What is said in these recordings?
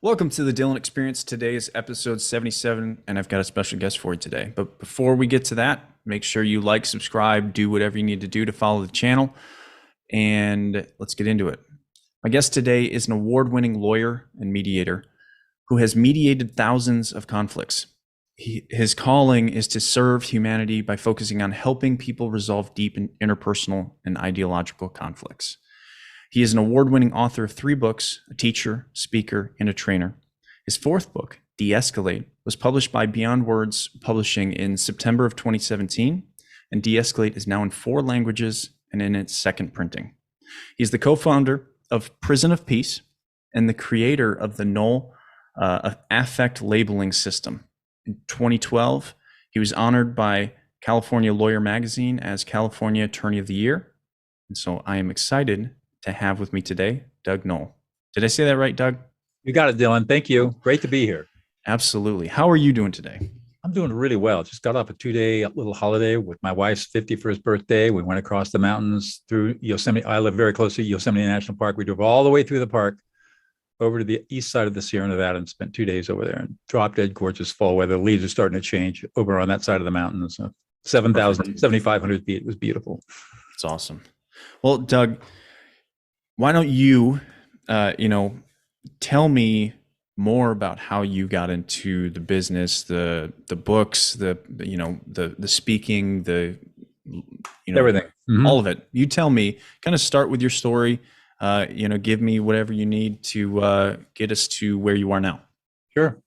Welcome to the Dylan Experience. Today is episode 77, and I've got a special guest for you today. But before we get to that, make sure you like, subscribe, do whatever you need to do to follow the channel, and let's get into it. My guest today is an award-winning lawyer and mediator who has mediated thousands of conflicts. His calling is to serve humanity by focusing on helping people resolve deep interpersonal and ideological conflicts. He is an award-winning author of 3 books, a teacher, speaker, and a trainer. His 4th book, De-Escalate, was published by Beyond Words Publishing in September of 2017, and De-Escalate is now in 4 languages and in its 2nd printing. He's the co-founder of Prison of Peace and the creator of the Noll Affect Labeling System. In 2012, he was honored by California Lawyer magazine as California Attorney of the Year. And so I am excited to have with me today, Doug Noll. Did I say that right, Doug? You got it, Dylan. Thank you. Great to be here. Absolutely. How are you doing today? I'm doing really well. Just got off a 2-day little holiday with my wife's 51st birthday. We went across the mountains through Yosemite. I live very close to Yosemite National Park. We drove all the way through the park over to the east side of the Sierra Nevada and spent 2 days over there, and drop dead gorgeous fall weather. The leaves are starting to change over on that side of the mountains. So 7,500 feet. It was beautiful. It's awesome. Well, Doug, why don't you, tell me more about how you got into the business, the books, the speaking, everything, all of it. You tell me. Kind of start with your story. Give me whatever you need to get us to where you are now. Sure.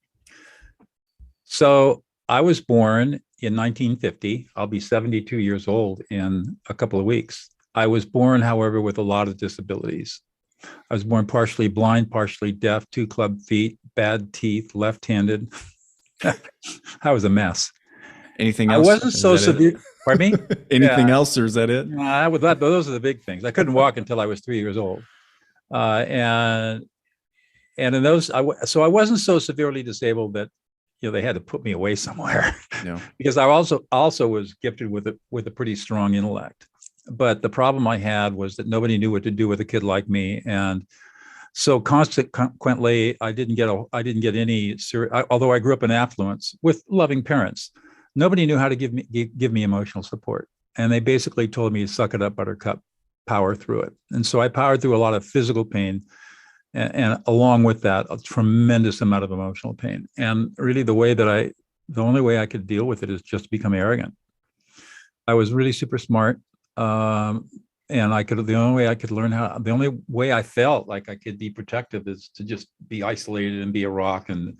So I was born in 1950. I'll be 72 years old in a couple of weeks. I was born, however, with a lot of disabilities. I was born partially blind, partially deaf, 2 club feet, bad teeth, left-handed. I was a mess. Anything else? I wasn't so severe. Pardon me? Anything else, or is that it? Those are the big things. I couldn't walk until I was 3 years old. And in those, so I wasn't so severely disabled that they had to put me away somewhere. No. Because I also was gifted with a pretty strong intellect. But the problem I had was that nobody knew what to do with a kid like me, and so consequently, I didn't get any serious. Although I grew up in affluence with loving parents, nobody knew how to give me emotional support, and they basically told me, "Suck it up, Buttercup, power through it." And so I powered through a lot of physical pain, and along with that, a tremendous amount of emotional pain. And really, the only way I could deal with it is just to become arrogant. I was really super smart. And the only way I felt like I could be protective is to just be isolated and be a rock and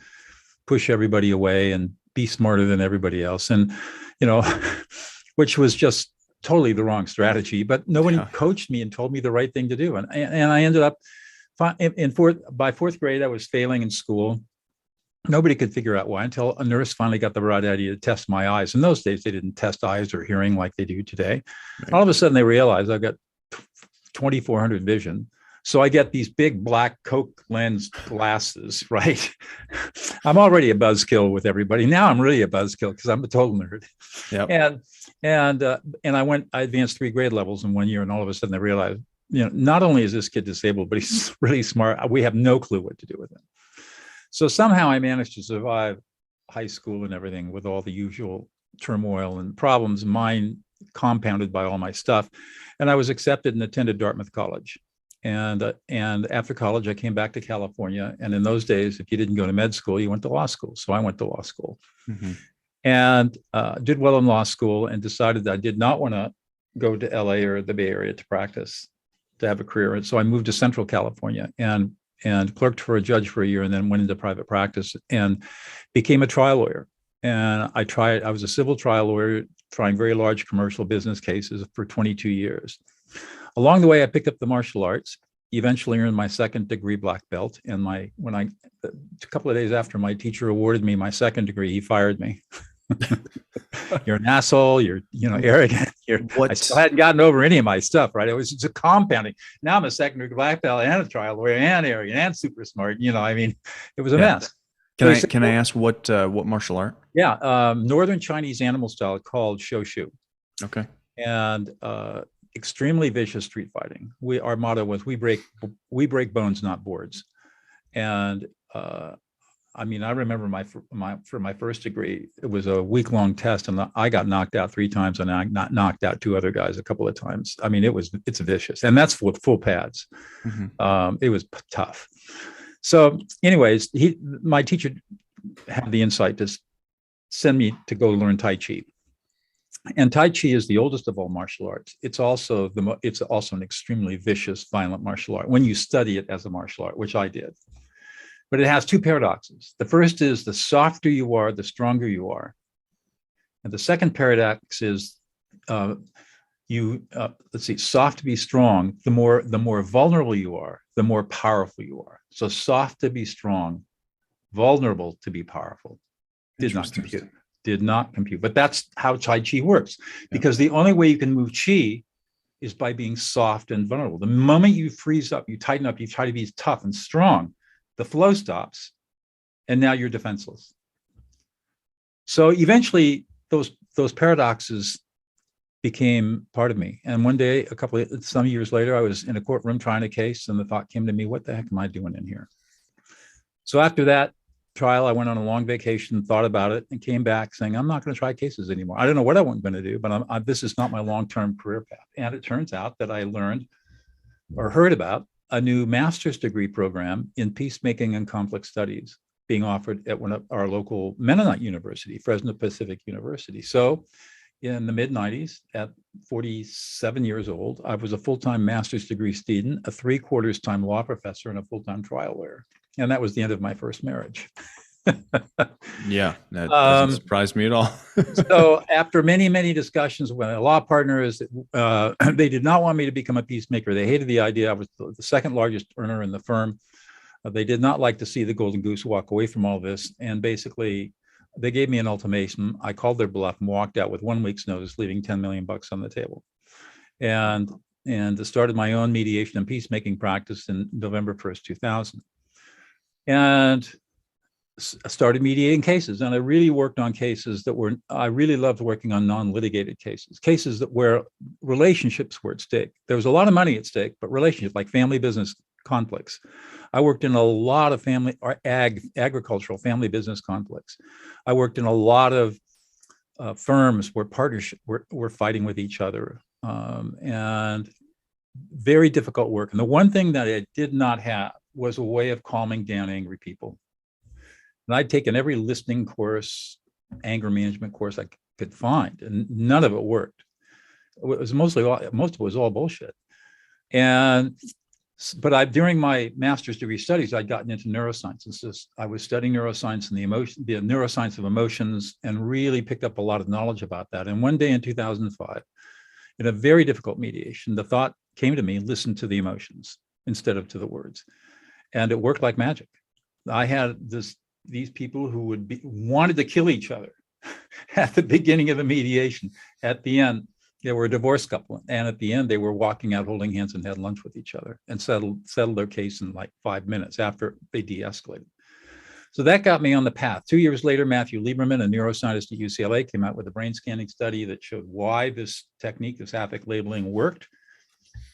push everybody away and be smarter than everybody else. And, which was just totally the wrong strategy, but no one coached me and told me the right thing to do. And I ended up by 4th grade, I was failing in school. Nobody could figure out why until a nurse finally got the right idea to test my eyes. In those days, they didn't test eyes or hearing like they do today. Right. All of a sudden, they realized I've got 2400 vision. So I get these big black Coke lens glasses, right? I'm already a buzzkill with everybody. Now I'm really a buzzkill because I'm a total nerd. Yep. And I advanced 3 grade levels in 1 year, and all of a sudden I realized, not only is this kid disabled, but he's really smart. We have no clue what to do with him. So somehow I managed to survive high school and everything with all the usual turmoil and problems, mine compounded by all my stuff. And I was accepted and attended Dartmouth College. And after college, I came back to California. And in those days, if you didn't go to med school, you went to law school. So I went to law school and did well in law school, and decided that I did not want to go to LA or the Bay Area to practice, to have a career. And so I moved to Central California and clerked for a judge for a year, and then went into private practice and became a trial lawyer. And I was a civil trial lawyer, trying very large commercial business cases for 22 years. Along the way, I picked up the martial arts, eventually earned my 2nd degree black belt. And a couple of days after my teacher awarded me my 2nd degree, he fired me. You're an asshole. You're arrogant. I still hadn't gotten over any of my stuff, right? It was just a compounding. Now I'm a 2nd degree black belt and a trial lawyer and arrogant and super smart. It was a mess. Can I ask what martial art? Yeah, Northern Chinese animal style called Shoshu. Okay. And extremely vicious street fighting. Our motto was we break bones, not boards. And I mean, I remember for my first degree, it was a week-long test, and I got knocked out 3 times, and I not knocked out 2 other guys a couple of times. I mean, it's vicious, and that's full pads. It was tough. So, anyways, my teacher had the insight to send me to go learn Tai Chi. And Tai Chi is the oldest of all martial arts. It's also an extremely vicious, violent martial art when you study it as a martial art, which I did. But it has 2 paradoxes. The first is the softer you are, the stronger you are. And the second paradox is soft to be strong, the more vulnerable you are, the more powerful you are. So soft to be strong, vulnerable to be powerful. Did not compute. But that's how Tai Chi works, because the only way you can move Chi is by being soft and vulnerable. The moment you freeze up, you tighten up, you try to be tough and strong, the flow stops, and now you're defenseless. So eventually those paradoxes became part of me. And one day, some years later, I was in a courtroom trying a case, and the thought came to me, what the heck am I doing in here? So after that trial, I went on a long vacation, thought about it, and came back saying, I'm not going to try cases anymore. I don't know what I was going to do, but this is not my long-term career path. And it turns out that I learned or heard about a new master's degree program in peacemaking and conflict studies being offered at one of our local Mennonite university, Fresno Pacific University. So in the mid-90s, at 47 years old, I was a full-time master's degree student, a 3/4 time law professor, and a full-time trial lawyer. And that was the end of my first marriage. Yeah, that doesn't surprise me at all. So after many, many discussions with law partners, they did not want me to become a peacemaker. They hated the idea. I was the second largest earner in the firm. They did not like to see the golden goose walk away from all this. And basically, they gave me an ultimatum. I called their bluff and walked out with 1 week's notice, leaving $10 million on the table. And started my own mediation and peacemaking practice in November 1st, 2000. And started mediating cases. And I really worked on cases I really loved working on non-litigated cases where relationships were at stake. There was a lot of money at stake, but relationships, like family business conflicts. I worked in a lot of family or agricultural family business conflicts. I worked in a lot of firms where partnership were fighting with each other, and very difficult work. And the one thing that I did not have was a way of calming down angry people. And I'd taken every listening course, anger management course I could find, and none of it worked. It was most of it was all bullshit. But during my master's degree studies, I'd gotten into neuroscience. And so I was studying neuroscience and the neuroscience of emotions, and really picked up a lot of knowledge about that. And one day in 2005, in a very difficult mediation, the thought came to me, listen to the emotions instead of to the words. And it worked like magic. I had these people who wanted to kill each other at the beginning of the mediation. At the end, they were a divorced couple, and at the end, they were walking out holding hands and had lunch with each other and settled their case in like 5 minutes after they de-escalated. So that got me on the path. 2 years later, Matthew Lieberman, a neuroscientist at UCLA, came out with a brain scanning study that showed why this technique, this affect labeling, worked.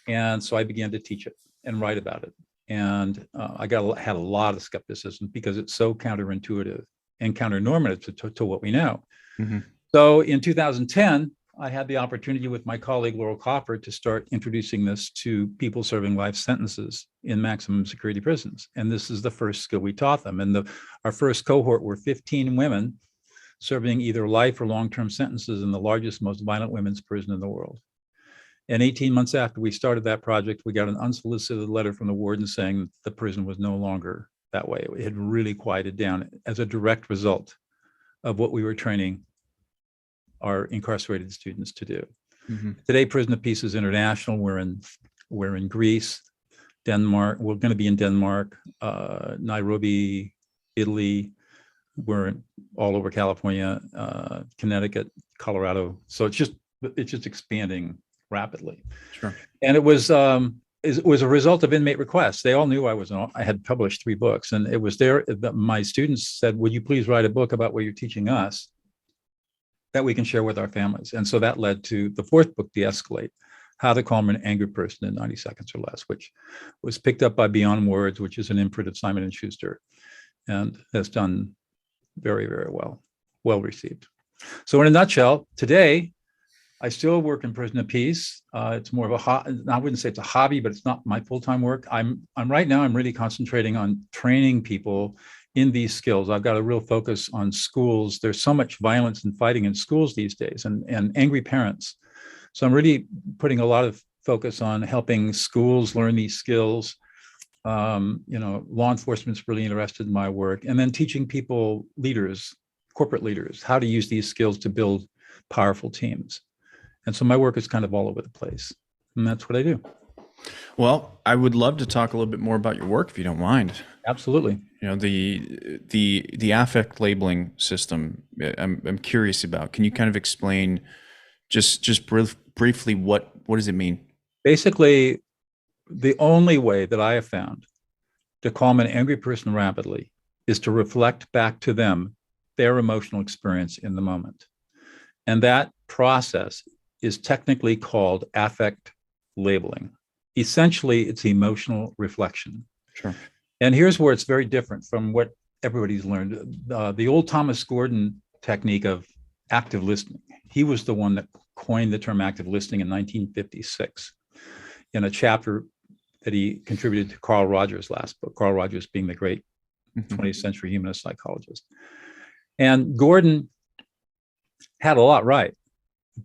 And so I began to teach it and write about it. And I had a lot of skepticism because it's so counterintuitive and counternormative to what we know. Mm-hmm. So in 2010, I had the opportunity with my colleague Laurel Copper to start introducing this to people serving life sentences in maximum security prisons. And this is the first skill we taught them. And our first cohort were 15 women serving either life or long-term sentences in the largest, most violent women's prison in the world. And 18 months after we started that project, we got an unsolicited letter from the warden saying the prison was no longer that way. It had really quieted down as a direct result of what we were training our incarcerated students to do. Mm-hmm. Today, Prison of Peace is international. We're in Greece, Denmark. We're going to be in Denmark, Nairobi, Italy. We're all over California, Connecticut, Colorado. So it's just expanding rapidly. Sure. And it was a result of inmate requests. They all knew I had published 3 books, and it was there that my students said, "Would you please write a book about what you're teaching us that we can share with our families?" And so that led to the 4th book, De-Escalate: How to Calm an Angry Person in 90 Seconds or Less, which was picked up by Beyond Words, which is an imprint of Simon & Schuster. and has done very, very well received. So in a nutshell, today, I still work in prison of peace. It's more of a I wouldn't say it's a hobby, but it's not my full-time work. I'm right now, I'm really concentrating on training people in these skills. I've got a real focus on schools. There's so much violence and fighting in schools these days, and angry parents. So I'm really putting a lot of focus on helping schools learn these skills. Law enforcement's really interested in my work, and then teaching people, leaders, corporate leaders, how to use these skills to build powerful teams. And so my work is kind of all over the place, and that's what I do. Well, I would love to talk a little bit more about your work if you don't mind. Absolutely. You know, the affect labeling system, I'm curious about. Can you kind of explain just briefly what does it mean? Basically, the only way that I have found to calm an angry person rapidly is to reflect back to them their emotional experience in the moment. And that process is technically called affect labeling. Essentially, it's emotional reflection. Sure. And here's where it's very different from what everybody's learned. The old Thomas Gordon technique of active listening, he was the one that coined the term active listening in 1956 in a chapter that he contributed to Carl Rogers' last book, Carl Rogers being the great 20th century humanist psychologist. And Gordon had a lot right,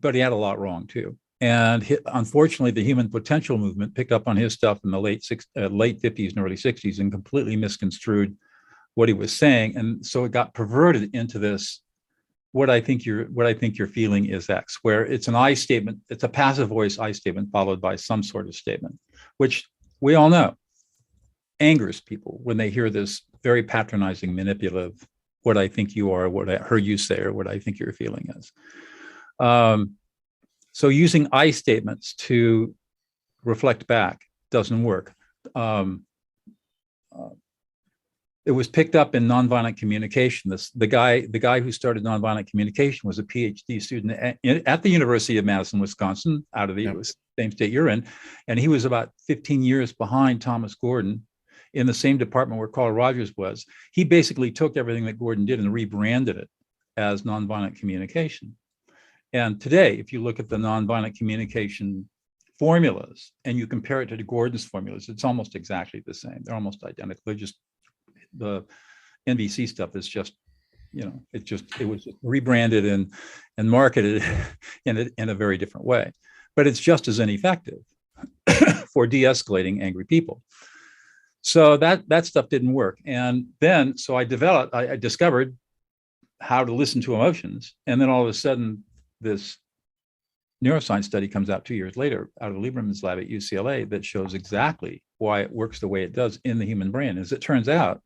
but he had a lot wrong too. And unfortunately, the human potential movement picked up on his stuff in the late 50s and early 60s and completely misconstrued what he was saying. And so it got perverted into this, what I think you're feeling is X, where it's an I statement, it's a passive voice I statement followed by some sort of statement, which we all know angers people when they hear this very patronizing, manipulative, what I think you are, what I heard you say, or what I think your feeling is. So using I statements to reflect back doesn't work. It was picked up in nonviolent communication. The guy who started nonviolent communication was a PhD student at the University of Madison, Wisconsin, out of the same state you're in, and he was about 15 years behind Thomas Gordon in the same department where Carl Rogers was. He basically took everything that Gordon did and rebranded it as nonviolent communication. And today, if you look at the nonviolent communication formulas and you compare it to Gordon's formulas, it's almost exactly the same. They're almost identical. They're just, the NVC stuff is just, it was rebranded and marketed in a very different way. But it's just as ineffective for de-escalating angry people. So that stuff didn't work. And then, so I discovered how to listen to emotions. And then all of a sudden, this neuroscience study comes out 2 years later out of Lieberman's lab at UCLA that shows exactly why it works the way it does in the human brain. As it turns out,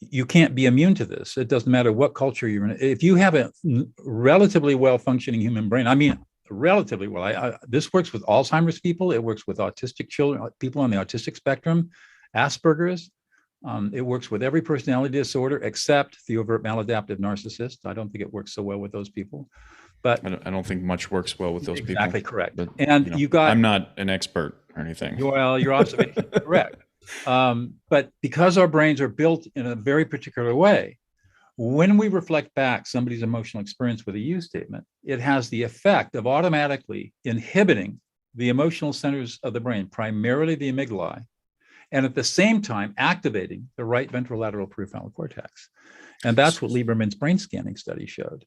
you can't be immune to this. It doesn't matter what culture you're in. If you have a relatively well-functioning human brain, I mean, relatively well, this works with Alzheimer's people. It works with autistic children, people on the autistic spectrum, Asperger's. It works with every personality disorder except the overt maladaptive narcissist. I don't think it works so well with those people. But I don't think much works well with those people. Exactly correct. But, and I'm not an expert or anything. Well, your observation is correct. But because our brains are built in a very particular way, when we reflect back somebody's emotional experience with a you statement, it has the effect of automatically inhibiting the emotional centers of the brain, primarily the amygdala, and at the same time activating the right ventrolateral prefrontal cortex. And that's what Lieberman's brain scanning study showed.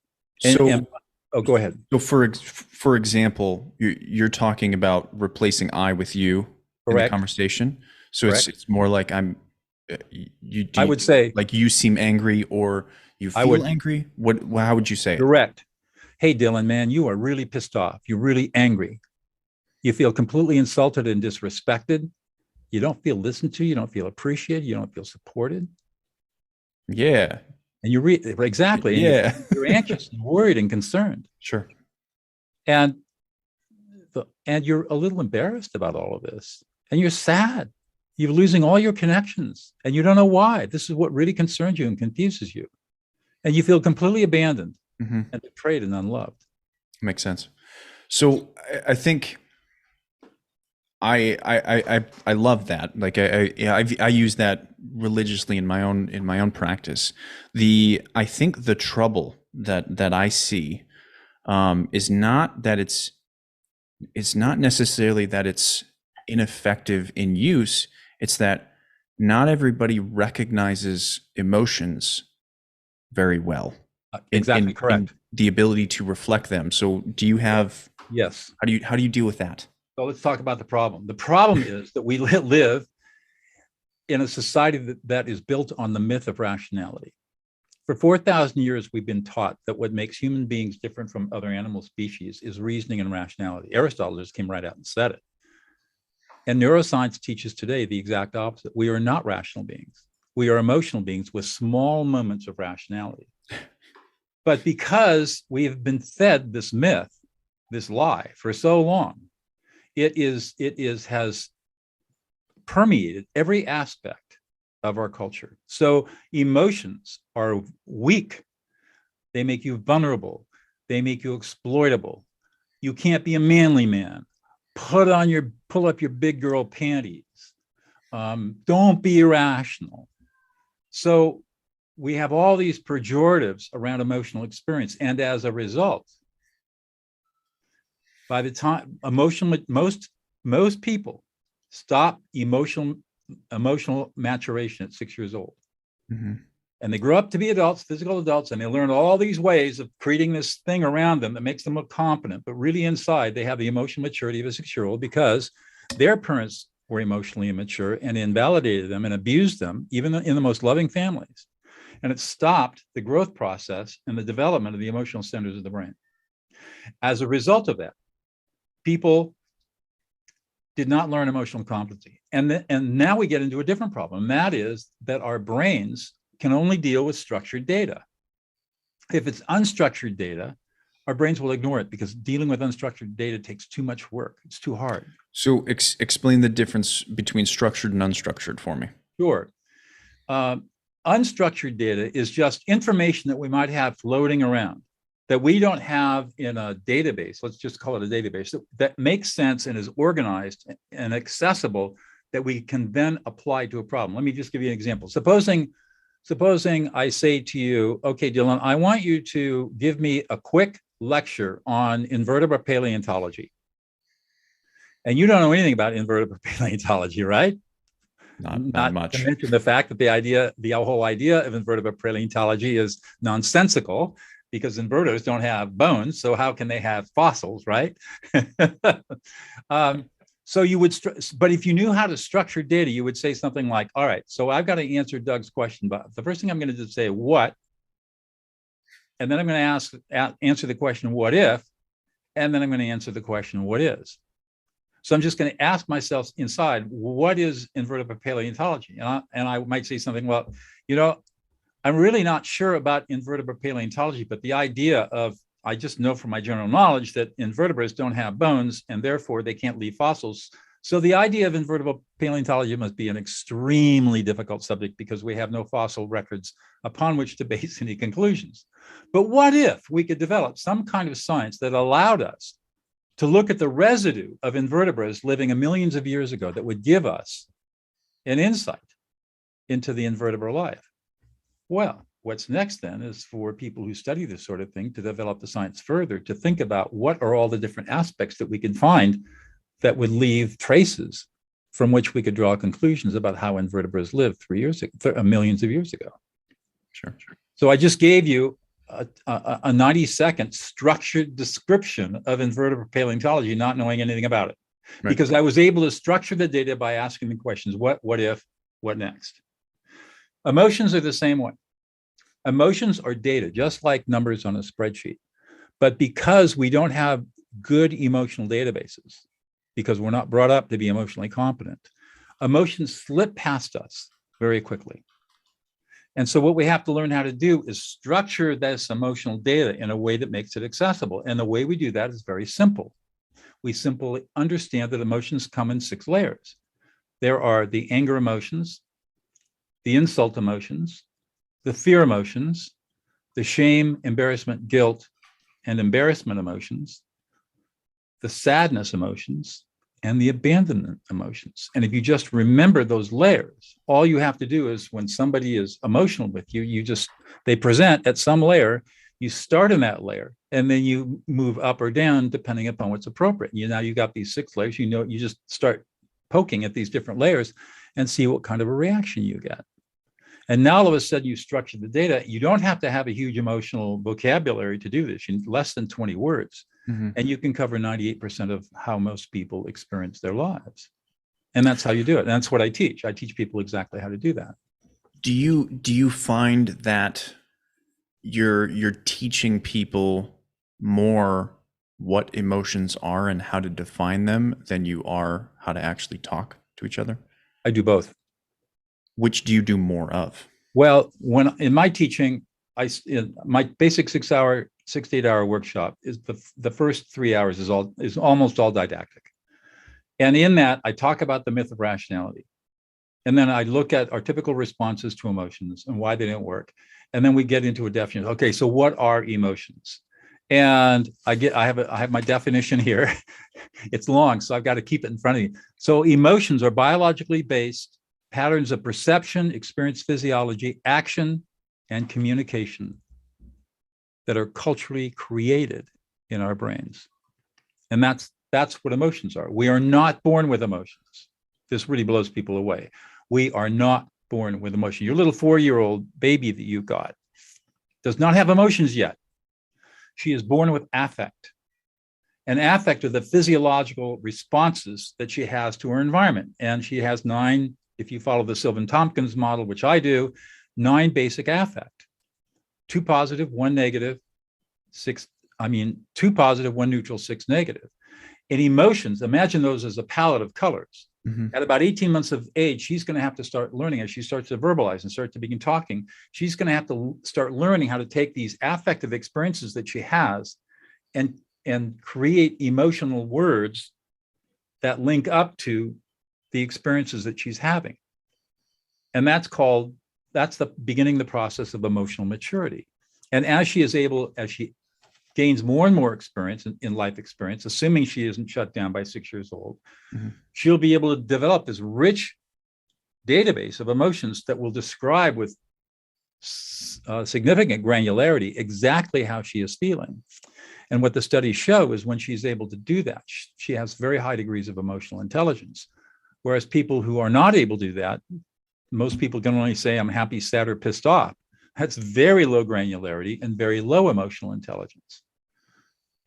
Oh, go ahead. So for example, you're talking about replacing I with you in the conversation. So it's more like I would say like you seem angry or you feel angry. How would you say it? Correct. Hey, Dylan, man, you are really pissed off. You're really angry. You feel completely insulted and disrespected. You don't feel listened to. You don't feel appreciated. You don't feel supported. Yeah. And exactly. Yeah. You're anxious and worried and concerned. Sure. And you're a little embarrassed about all of this. And you're sad. You're losing all your connections. And you don't know why. This is what really concerns you and confuses you. And you feel completely abandoned and betrayed and unloved. Makes sense. So I think I love that. Like I use that religiously in my own practice. I think the trouble that I see is not that it's not necessarily that it's ineffective in use. It's that not everybody recognizes emotions very well Exactly in correct. the ability to reflect them. So do you have, Yes. how do you deal with that? So let's talk about the problem. The problem is that we live in a society that is built on the myth of rationality. For 4,000 years, we've been taught that what makes human beings different from other animal species is reasoning and rationality. Aristotle just came right out and said it. And neuroscience teaches today the exact opposite. We are not rational beings. We are emotional beings with small moments of rationality. But because we have been fed this myth, this lie for so long, it has permeated every aspect of our culture. So emotions are weak. They make you vulnerable. They make you exploitable. You can't be a manly man. Pull up your big girl panties. Don't be irrational. So we have all these pejoratives around emotional experience. And as a result, by the time most people stop emotional maturation at 6 years old. Mm-hmm. And they grow up to be adults, physical adults, and they learn all these ways of creating this thing around them that makes them look competent. But really inside, they have the emotional maturity of a 6-year-old because their parents were emotionally immature and invalidated them and abused them, even in the most loving families. And it stopped the growth process and the development of the emotional centers of the brain. As a result of that, people did not learn emotional competency. And now we get into a different problem. And that is that our brains can only deal with structured data. If it's unstructured data, our brains will ignore it because dealing with unstructured data takes too much work. It's too hard. So explain the difference between structured and unstructured for me. Sure. Unstructured data is just information that we might have floating around that we don't have in a database. Let's just call it a database that makes sense and is organized and accessible that we can then apply to a problem. Let me just give you an example. Supposing I say to you, okay, Dylan, I want you to give me a quick lecture on invertebrate paleontology. And you don't know anything about invertebrate paleontology, right? Not much. To mention the fact that the whole idea of invertebrate paleontology is nonsensical because invertebrates don't have bones. So how can they have fossils, right? So you would, but if you knew how to structure data, you would say something like, all right, so I've got to answer Doug's question, but the first thing I'm going to do is say what, and then I'm going to answer the question, what if, and then I'm going to answer the question, what is. So I'm just going to ask myself inside, what is invertebrate paleontology? And I might say something, well, I'm really not sure about invertebrate paleontology, but the idea of, I just know from my general knowledge that invertebrates don't have bones and therefore they can't leave fossils. So the idea of invertebrate paleontology must be an extremely difficult subject because we have no fossil records upon which to base any conclusions. But what if we could develop some kind of science that allowed us to look at the residue of invertebrates living millions of years ago that would give us an insight into the invertebrate life? Well, what's next then is for people who study this sort of thing to develop the science further, to think about what are all the different aspects that we can find that would leave traces from which we could draw conclusions about how invertebrates lived millions of years ago. Sure. So I just gave you a 90-second structured description of invertebrate paleontology, not knowing anything about it, right? Because I was able to structure the data by asking the questions, what if, what next? Emotions are the same way. Emotions are data, just like numbers on a spreadsheet. But because we don't have good emotional databases, because we're not brought up to be emotionally competent, emotions slip past us very quickly. And so what we have to learn how to do is structure this emotional data in a way that makes it accessible. And the way we do that is very simple. We simply understand that emotions come in 6 layers. There are the anger emotions, the insult emotions, the fear emotions, the shame, embarrassment, guilt, and embarrassment emotions, the sadness emotions, and the abandonment emotions. And if you just remember those layers, all you have to do is when somebody is emotional with you, they present at some layer, you start in that layer, and then you move up or down depending upon what's appropriate. Now you got these 6 layers, you just start poking at these different layers and see what kind of a reaction you get. And now all of a sudden you structure the data. You don't have to have a huge emotional vocabulary to do this. You need less than 20 words. Mm-hmm. And you can cover 98% of how most people experience their lives. And that's how you do it. And that's what I teach. I teach people exactly how to do that. Do you find that you're teaching people more what emotions are and how to define them than you are how to actually talk to each other? I do both. Which do you do more of? Well, when in my teaching, in my basic 6 to 8 hour workshop is the first 3 hours is almost all didactic. And in that, I talk about the myth of rationality. And then I look at our typical responses to emotions and why they didn't work. And then we get into a definition. Okay, so what are emotions? And I have my definition here. It's long, so I've got to keep it in front of you. So emotions are biologically based patterns of perception, experience, physiology, action, and communication that are culturally created in our brains. And that's what emotions are. We are not born with emotions. This really blows people away. We are not born with emotion. Your little 4-year-old baby that you got does not have emotions yet. She is born with affect. And affect are the physiological responses that she has to her environment. And she has 9, if you follow the Sylvan-Tompkins model, which I do, 9 basic affect. 2 positive, 1 negative, 2 positive, 1 neutral, 6 negative. In emotions, imagine those as a palette of colors. Mm-hmm. At about 18 months of age, she's going to have to start learning as she starts to verbalize and start to begin talking. She's going to have to start learning how to take these affective experiences that she has and create emotional words that link up to the experiences that she's having. And that's the beginning the process of emotional maturity. And as she gains more and more experience in life experience, assuming she isn't shut down by 6 years old, mm-hmm. she'll be able to develop this rich database of emotions that will describe with significant granularity exactly how she is feeling. And what the studies show is when she's able to do that, she has very high degrees of emotional intelligence. Whereas people who are not able to do that, most people can only say, I'm happy, sad, or pissed off. That's very low granularity and very low emotional intelligence.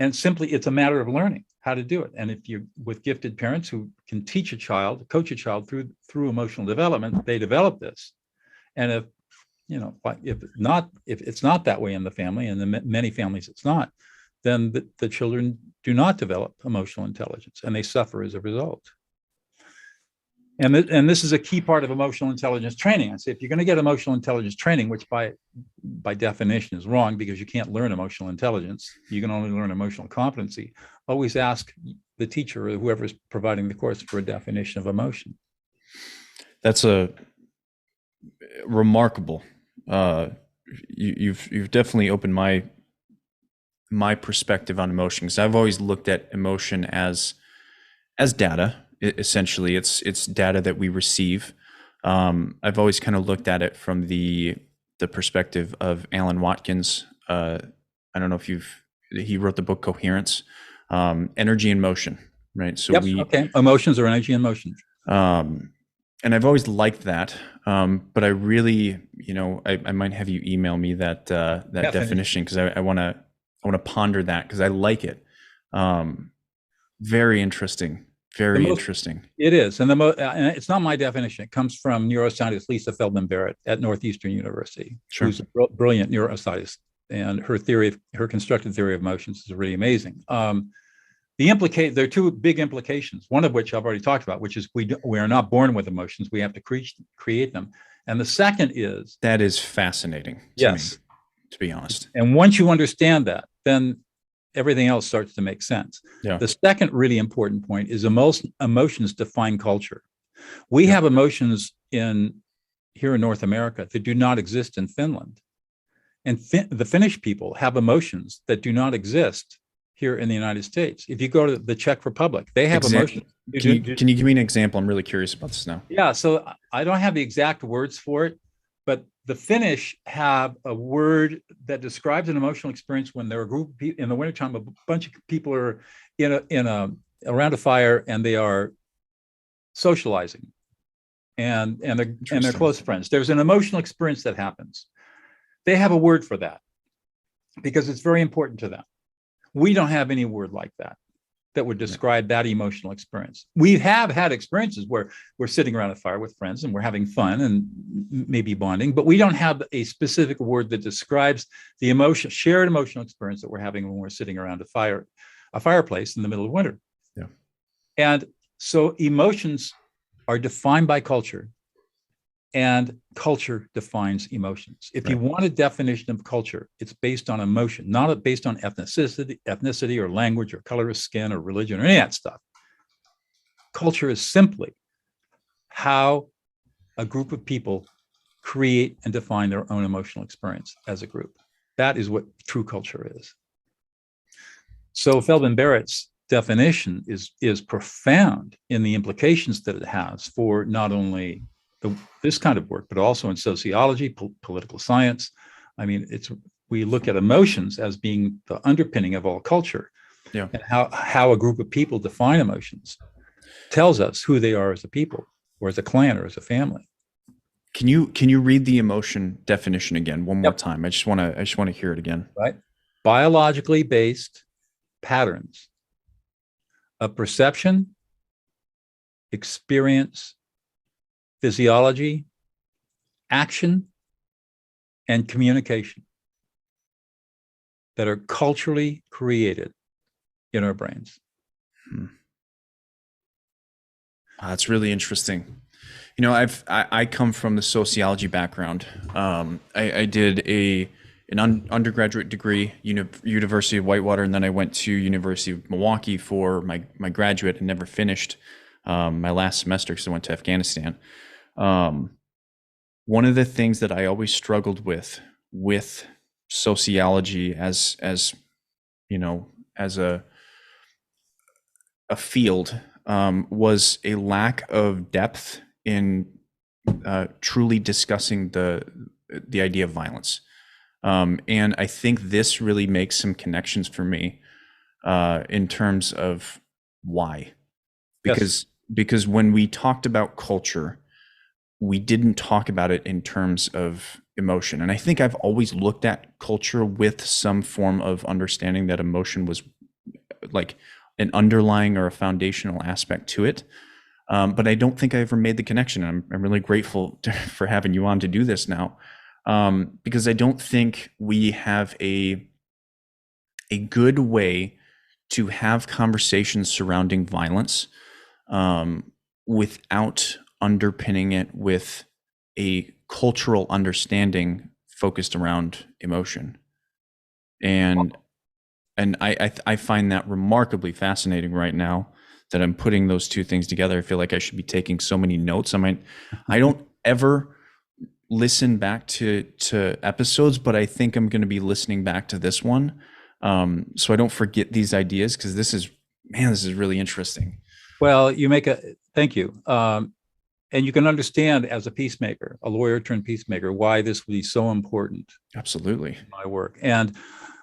And simply, it's a matter of learning how to do it. And if you're with gifted parents who can teach a child, coach a child through emotional development, they develop this. And if it's not that way in the family, and in many families it's not, then the children do not develop emotional intelligence and they suffer as a result. And this is a key part of emotional intelligence training. I say, if you're going to get emotional intelligence training, which by definition is wrong because you can't learn emotional intelligence, you can only learn emotional competency, always ask the teacher or whoever's providing the course for a definition of emotion. That's a remarkable. You've definitely opened my perspective on emotion, because I've always looked at emotion as data. Essentially, it's data that we receive. I've always kind of looked at it from the perspective of Alan Watkins. I don't know if he wrote the book Coherence, energy and motion, right? So emotions are energy and motion. And I've always liked that, but I really, I might have you email me that definition, because I want to ponder that, because I like it. Very interesting. Very interesting. It is. And and it's not my definition. It comes from neuroscientist Lisa Feldman Barrett at Northeastern University, sure. Who's a brilliant neuroscientist. And her constructed theory of emotions is really amazing. There are 2 big implications, one of which I've already talked about, which is we are not born with emotions. We have to create them. And the second is... That is fascinating to me, to be honest. And once you understand that, then everything else starts to make sense. Yeah. The second really important point is emotions define culture. We have emotions here in North America that do not exist in Finland. And the Finnish people have emotions that do not exist here in the United States. If you go to the Czech Republic, they have emotions. Can you give me an example? I'm really curious about this now. Yeah, so I don't have the exact words for it, but the Finnish have a word that describes an emotional experience when there are a group of people in the wintertime. A bunch of people are around a fire and they are socializing, and they're close friends. There's an emotional experience that happens. They have a word for that because it's very important to them. We don't have any word like that would describe that emotional experience. We have had experiences where we're sitting around a fire with friends and we're having fun and maybe bonding, but we don't have a specific word that describes the shared emotional experience that we're having when we're sitting around a fireplace in the middle of winter. Yeah. And so emotions are defined by culture, and culture defines emotions. If you want a definition of culture, it's based on emotion, not based on ethnicity or language or color of skin or religion or any of that stuff. Culture is simply how a group of people create and define their own emotional experience as a group. That is what true culture is. So Feldman-Barrett's definition is profound in the implications that it has for not only this kind of work, but also in sociology, political science. I mean, we look at emotions as being the underpinning of all culture. Yeah. And how a group of people define emotions tells us who they are as a people, or as a clan, or as a family. Can you read the emotion definition again one more time? I just want to hear it again. Right. Biologically based patterns of perception, experience, physiology, action, and communication that are culturally created in our brains. That's really interesting. You know, I come from the sociology background. I did an undergraduate degree, University of Whitewater, and then I went to University of Milwaukee for my graduate and never finished my last semester because I went to Afghanistan. One of the things that I always struggled with sociology as you know, as a field, was a lack of depth in truly discussing the idea of violence. And I think this really makes some connections for me in terms of why. Because when we talked about culture, we didn't talk about it in terms of emotion. And I think I've always looked at culture with some form of understanding that emotion was like an underlying or a foundational aspect to it. But I don't think I ever made the connection. I'm really grateful for having you on to do this now, because I don't think we have a good way to have conversations surrounding violence without underpinning it with a cultural understanding focused around emotion. And I find that remarkably fascinating right now that I'm putting those two things together. I feel like I should be taking so many notes. I don't ever listen back to episodes, but I think I'm going to be listening back to this one, so I don't forget these ideas, because this is really interesting. Well, thank you. And you can understand as a peacemaker, a lawyer turned peacemaker, why this would be so important. Absolutely. In my work, and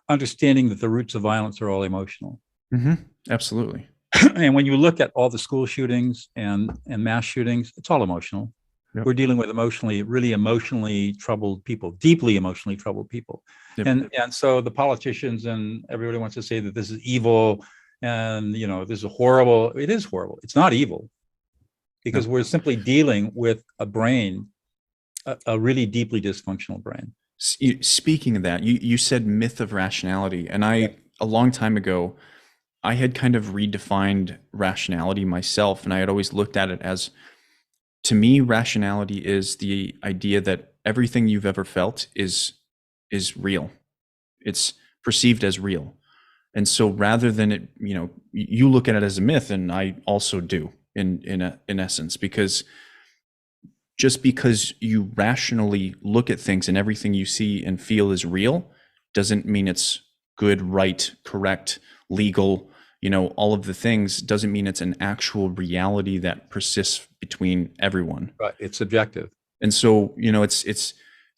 understanding that the roots of violence are all emotional. Mm-hmm. Absolutely. And when you look at all the school shootings and mass shootings, it's all emotional. Yep. We're dealing with really emotionally troubled people, deeply emotionally troubled people. Yep. And so the politicians and everybody wants to say that this is evil and, this is horrible. It is horrible. It's not evil, because we're simply dealing with a brain, a really deeply dysfunctional brain. Speaking of that, you said myth of rationality, and a long time ago, I had kind of redefined rationality myself, and I had always looked at it as, to me, rationality is the idea that everything you've ever felt is real. It's perceived as real. And so rather than it, you look at it as a myth, and I also do in essence, because just because you rationally look at things and everything you see and feel is real doesn't mean it's good, right, correct, legal, all of the things doesn't mean it's an actual reality that persists between everyone. Right. It's subjective. And so, it's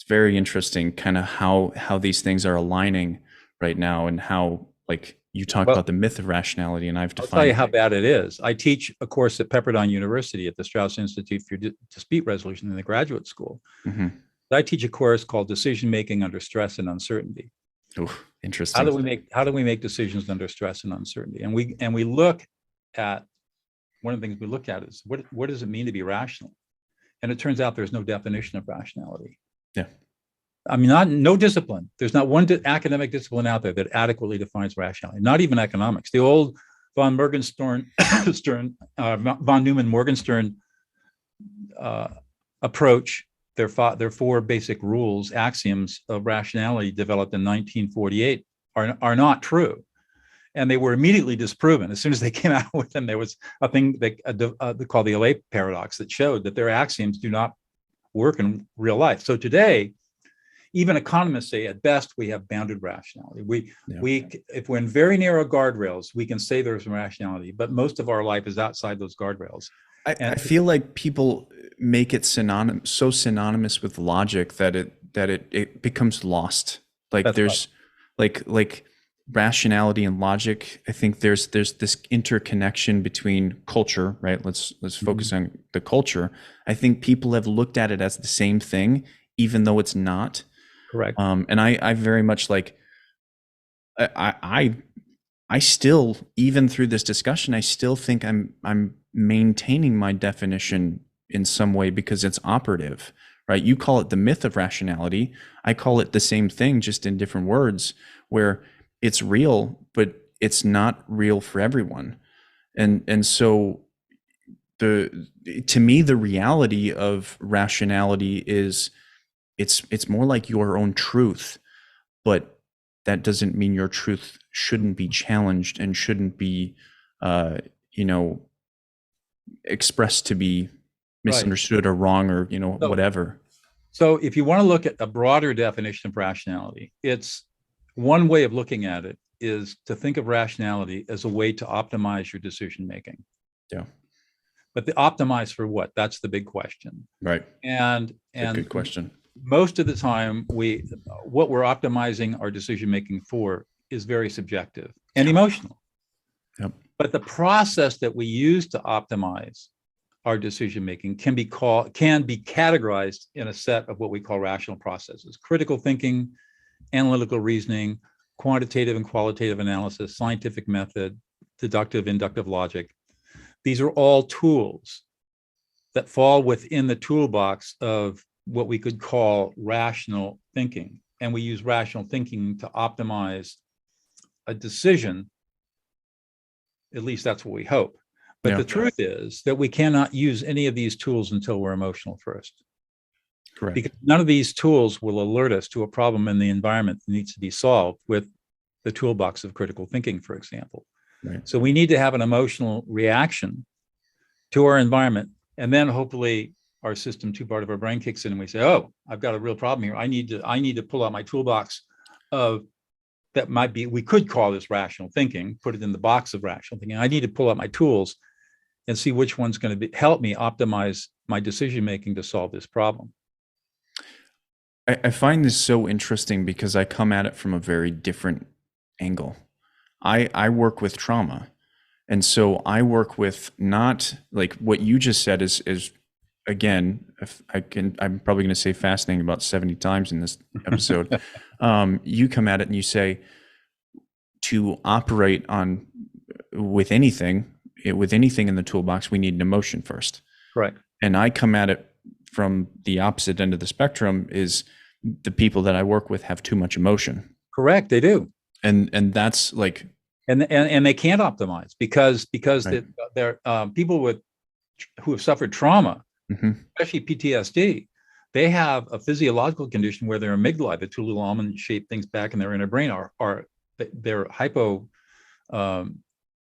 very interesting kind of how these things are aligning right now, and how, like, you talk about the myth of rationality, and I've I'll defined. tell you how bad it is. I teach a course at Pepperdine University at the Strauss Institute for Dispute Resolution in the graduate school. Mm-hmm. I teach a course called Decision Making Under Stress and Uncertainty. Oh, interesting. How do we make decisions under stress and uncertainty? And we look at, one of the things we look at is what does it mean to be rational? And it turns out there's no definition of rationality. Yeah. I mean, no discipline. There's not one academic discipline out there that adequately defines rationality, not even economics. The old von Neumann Morgenstern approach, their four basic rules, axioms of rationality developed in 1948 are not true. And they were immediately disproven. As soon as they came out with them, there was a thing they called the Allais paradox that showed that their axioms do not work in real life. So today, even economists say at best we have bounded rationality. If we're in very narrow guardrails, we can say there's rationality, but most of our life is outside those guardrails. I feel like people make it synonymous with logic that it becomes lost. Like there's like rationality and logic. I think there's this interconnection between culture, right? Let's focus on the culture. I think people have looked at it as the same thing, even though it's not. Correct. And I very much like, I still, even through this discussion, I still think I'm maintaining my definition in some way because it's operative, right? You call it the myth of rationality. I call it the same thing, just in different words, where it's real, but it's not real for everyone. And so to me, the reality of rationality is it's more like your own truth, but that doesn't mean your truth shouldn't be challenged and shouldn't be, expressed to be misunderstood or wrong or, whatever. So if you want to look at a broader definition of rationality, it's one way of looking at it is to think of rationality as a way to optimize your decision making. Yeah. But the optimize for what? That's the big question. Right. And good question. Most of the time, what we're optimizing our decision making for is very subjective and emotional. Yep. But the process that we use to optimize our decision making can be categorized in a set of what we call rational processes: critical thinking, analytical reasoning, quantitative and qualitative analysis, scientific method, deductive, inductive logic. These are all tools that fall within the toolbox of what we could call rational thinking. And we use rational thinking to optimize a decision. At least that's what we hope. But the truth is that we cannot use any of these tools until we're emotional first. Correct. Because none of these tools will alert us to a problem in the environment that needs to be solved with the toolbox of critical thinking, for example. Right. So we need to have an emotional reaction to our environment, and then hopefully our system 2 part of our brain kicks in and we say, oh, I've got a real problem here. I need to pull out my toolbox of that might be, we could call this rational thinking, put it in the box of rational thinking. I need to pull out my tools and see which one's going to help me optimize my decision making to solve this problem. I find this so interesting because I come at it from a very different angle. I work with trauma. And so I work with not like what you just said is again, if I'm probably going to say fascinating about 70 times in this episode. You come at it and you say to operate with anything in the toolbox, we need an emotion first. Right. And I come at it from the opposite end of the spectrum is the people that I work with have too much emotion. Correct. They do. And that's like, and they can't optimize because right. they're people who have suffered trauma, especially PTSD. They have a physiological condition where their amygdala, the 2 little almond-shaped things back in their inner brain, they're hypo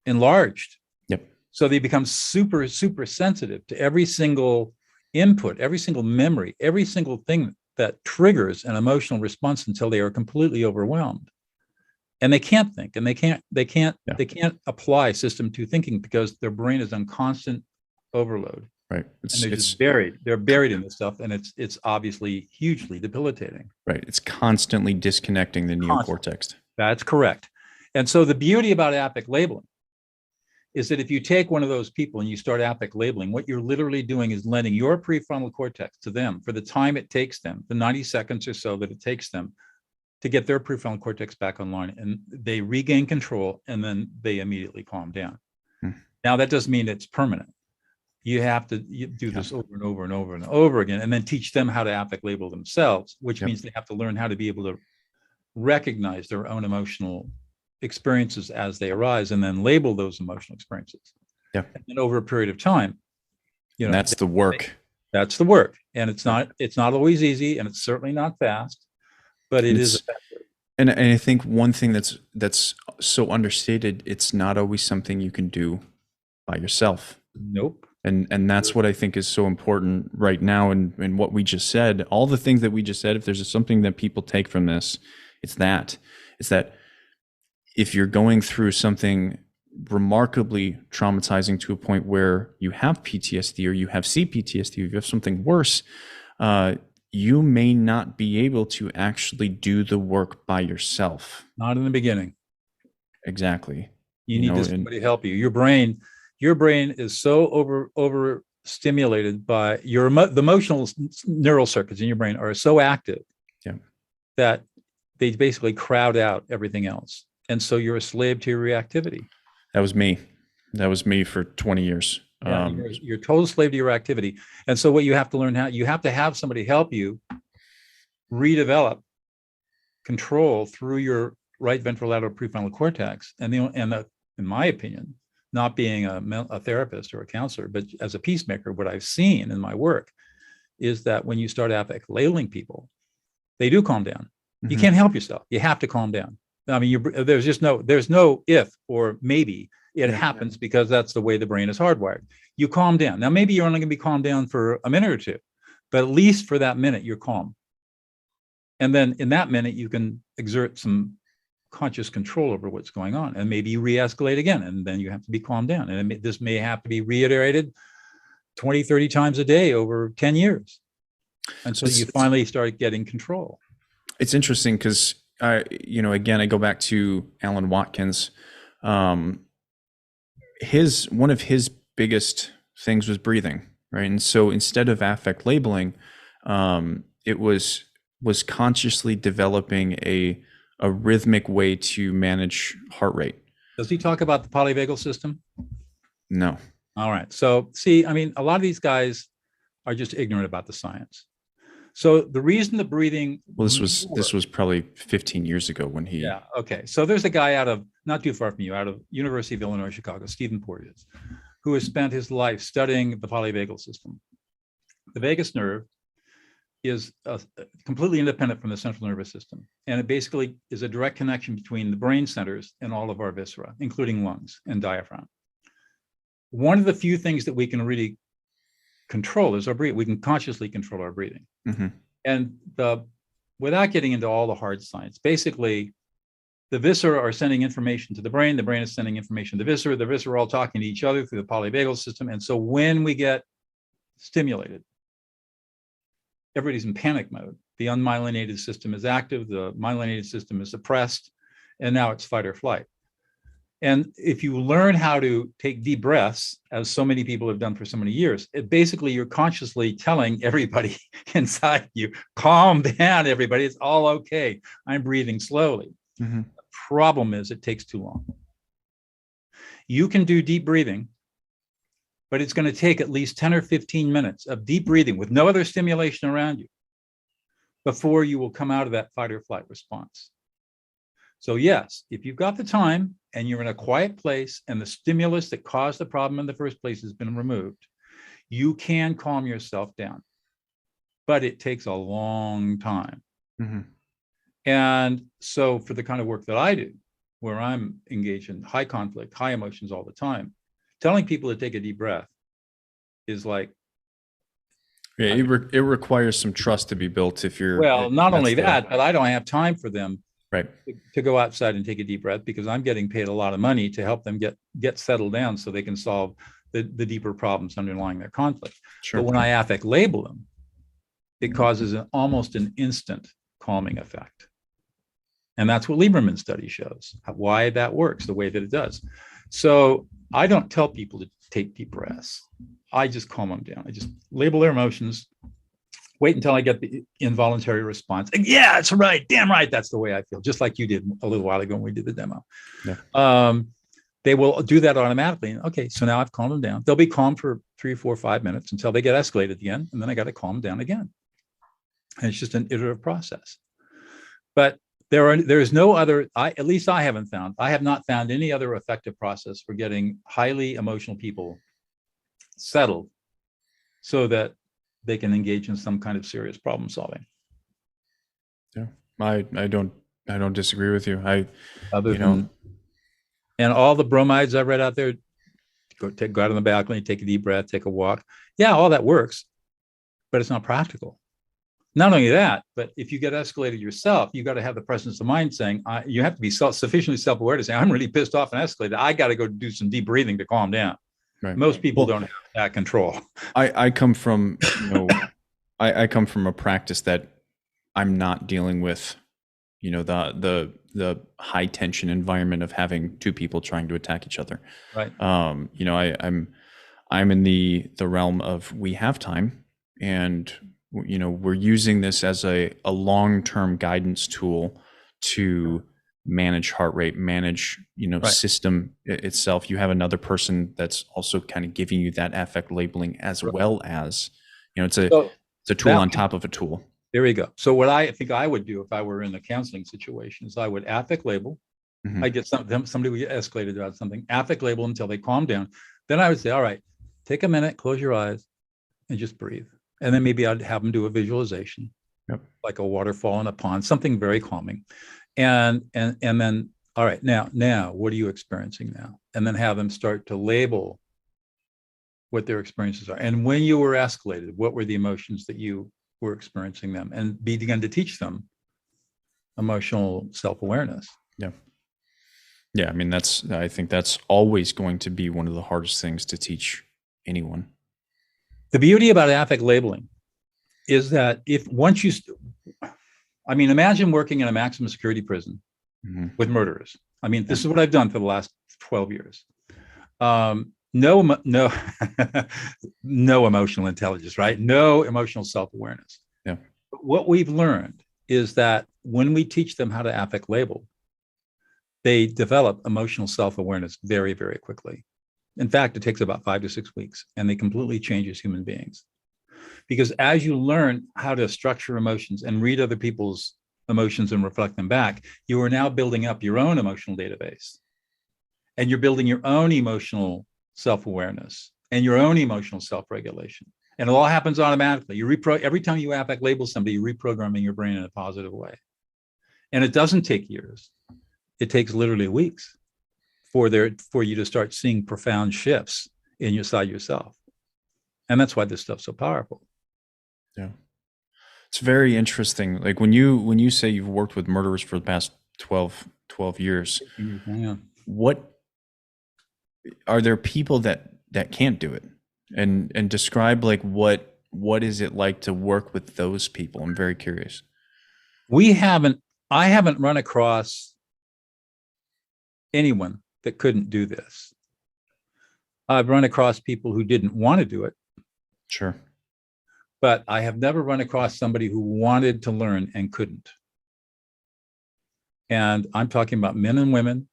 enlarged. Yep. So they become super, super sensitive to every single input, every single memory, every single thing that triggers an emotional response until they are completely overwhelmed. and they can't think, and they can't Yeah. they can't apply system two thinking because their brain is on constant overload. Right. And they're just buried. They're buried in this stuff, and it's obviously hugely debilitating. Right. It's constantly disconnecting the neocortex. That's correct. And so the beauty about affect labeling is that if you take one of those people and you start affect labeling, what you're literally doing is lending your prefrontal cortex to them for the time it takes them, the 90 seconds or so that it takes them to get their prefrontal cortex back online, and they regain control, and then they immediately calm down. Now, that doesn't mean it's permanent. You have to do this over and over and over and over again, and then teach them how to affect label themselves, which means they have to learn how to be able to recognize their own emotional experiences as they arise, and then label those emotional experiences. Yeah. And over a period of time, and that's the work. That's the work, and it's not always easy, and it's certainly not fast, but it is effective. And I think one thing that's so understated, it's not always something you can do by yourself. Nope. And that's what I think is so important right now. And what we just said, all the things that we just said, if there's something that people take from this, it's that if you're going through something remarkably traumatizing to a point where you have PTSD or you have CPTSD, or you have something worse, you may not be able to actually do the work by yourself. Not in the beginning. Exactly. You need somebody to help you. Your brain is so overstimulated by the emotional neural circuits in your brain are so active that they basically crowd out everything else. And so you're a slave to your reactivity. That was me for 20 years. Yeah, you're a total slave to your activity. And so what you have to learn you have to have somebody help you redevelop control through your right ventrolateral prefrontal cortex. And in my opinion, not being a therapist or a counselor, but as a peacemaker, what I've seen in my work is that when you start affect labeling people, they do calm down. You can't help yourself. You have to calm down. I mean, there's no if or maybe. It happens because that's the way the brain is hardwired. You calm down. Now, maybe you're only going to be calmed down for a minute or two, but at least for that minute, you're calm. And then in that minute, you can exert some conscious control over what's going on. And maybe you re-escalate again, and then you have to be calmed down. And this may have to be reiterated 20, 30 times a day over 10 years. And so you finally start getting control. It's interesting because, again, I go back to Alan Watkins. One of his biggest things was breathing, right? And so instead of affect labeling, it was consciously developing a rhythmic way to manage heart rate. Does he talk about the polyvagal system? No. All right. So see, I mean, a lot of these guys are just ignorant about the science. So the reason the breathing. Well, this was probably 15 years ago when he. Yeah. Okay. So there's a guy not too far from you, out of University of Illinois, Chicago, Stephen Porteous, who has spent his life studying the polyvagal system. The vagus nerve is completely independent from the central nervous system. And it basically is a direct connection between the brain centers and all of our viscera, including lungs and diaphragm. One of the few things that we can really control is our breathing. We can consciously control our breathing. And without getting into all the hard science, basically the viscera are sending information to the brain is sending information to the viscera are all talking to each other through the polyvagal system. And so when we get stimulated, everybody's in panic mode. The unmyelinated system is active, the myelinated system is suppressed, and now it's fight or flight. And if you learn how to take deep breaths, as so many people have done for so many years, basically you're consciously telling everybody inside you, calm down, everybody, it's all okay. I'm breathing slowly. The problem is it takes too long. You can do deep breathing, but it's going to take at least 10 or 15 minutes of deep breathing with no other stimulation around you before you will come out of that fight or flight response. So yes, if you've got the time and you're in a quiet place and the stimulus that caused the problem in the first place has been removed, you can calm yourself down, but it takes a long time. And so for the kind of work that I do, where I'm engaged in high conflict, high emotions all the time, telling people to take a deep breath is like. Yeah, it requires some trust to be built if you're. Well, not only that, but I don't have time for them Right. to go outside and take a deep breath, because I'm getting paid a lot of money to help them get settled down so they can solve the deeper problems underlying their conflict. Sure. But when I affect label them, it causes almost an instant calming effect. And that's what Lieberman's study shows, why that works the way that it does. So I don't tell people to take deep breaths. I just calm them down. I just label their emotions, wait until I get the involuntary response. And yeah, it's right. Damn right. That's the way I feel. Just like you did a little while ago when we did the demo. Yeah. They will do that automatically. Okay, so now I've calmed them down. They'll be calm for 3, 4, 5 minutes until they get escalated again. And then I got to calm them down again. And it's just an iterative process. But there is no other, at least I have not found any other effective process for getting highly emotional people settled so that they can engage in some kind of serious problem solving. Yeah, I don't disagree with you. And all the bromides I read out there, go out on the balcony, take a deep breath, take a walk. Yeah, all that works, but it's not practical. Not only that, but if you get escalated yourself, you got to have the presence of mind saying, you have to be sufficiently self-aware to say, I'm really pissed off and escalated. I got to go do some deep breathing to calm down. Right. Most people don't have that control. I come from, I come from a practice that I'm not dealing with, the high tension environment of having two people trying to attack each other. Right. I'm in the realm of, we have time, and we're using this as a long-term guidance tool to manage heart rate, manage, right, system itself. You have another person that's also kind of giving you that affect labeling, as right, well as, it's a tool on top of a tool. There you go. So what I think I would do if I were in a counseling situation is I would affect label. Mm-hmm. I get somebody would get escalated about something, affect label until they calm down. Then I would say, all right, take a minute, close your eyes, and just breathe. And then maybe I'd have them do a visualization, yep, like a waterfall in a pond, something very calming. And then, all right, now, what are you experiencing now? And then have them start to label what their experiences are. And when you were escalated, what were the emotions that you were experiencing them? And begin to teach them emotional self-awareness. Yeah. Yeah. I mean, I think that's always going to be one of the hardest things to teach anyone. The beauty about affect labeling is that imagine working in a maximum security prison, mm-hmm, with murderers. I mean, this is what I've done for the last 12 years. No emotional intelligence, right? No emotional self-awareness. Yeah. But what we've learned is that when we teach them how to affect label, they develop emotional self-awareness very, very quickly. In fact, it takes about 5 to 6 weeks, and they completely change as human beings. Because as you learn how to structure emotions and read other people's emotions and reflect them back, you are now building up your own emotional database. And you're building your own emotional self-awareness and your own emotional self-regulation. And it all happens automatically. Every time you affect label somebody, you're reprogramming your brain in a positive way. And it doesn't take years. It takes literally weeks for you to start seeing profound shifts inside yourself. And that's why this stuff's so powerful. Yeah. It's very interesting. Like when you say you've worked with murderers for the past 12 years, yeah, what are there people that can't do it? And describe like what is it like to work with those people? I'm very curious. I haven't run across anyone that couldn't do this. I've run across people who didn't want to do it. Sure. But I have never run across somebody who wanted to learn and couldn't. And I'm talking about men and women,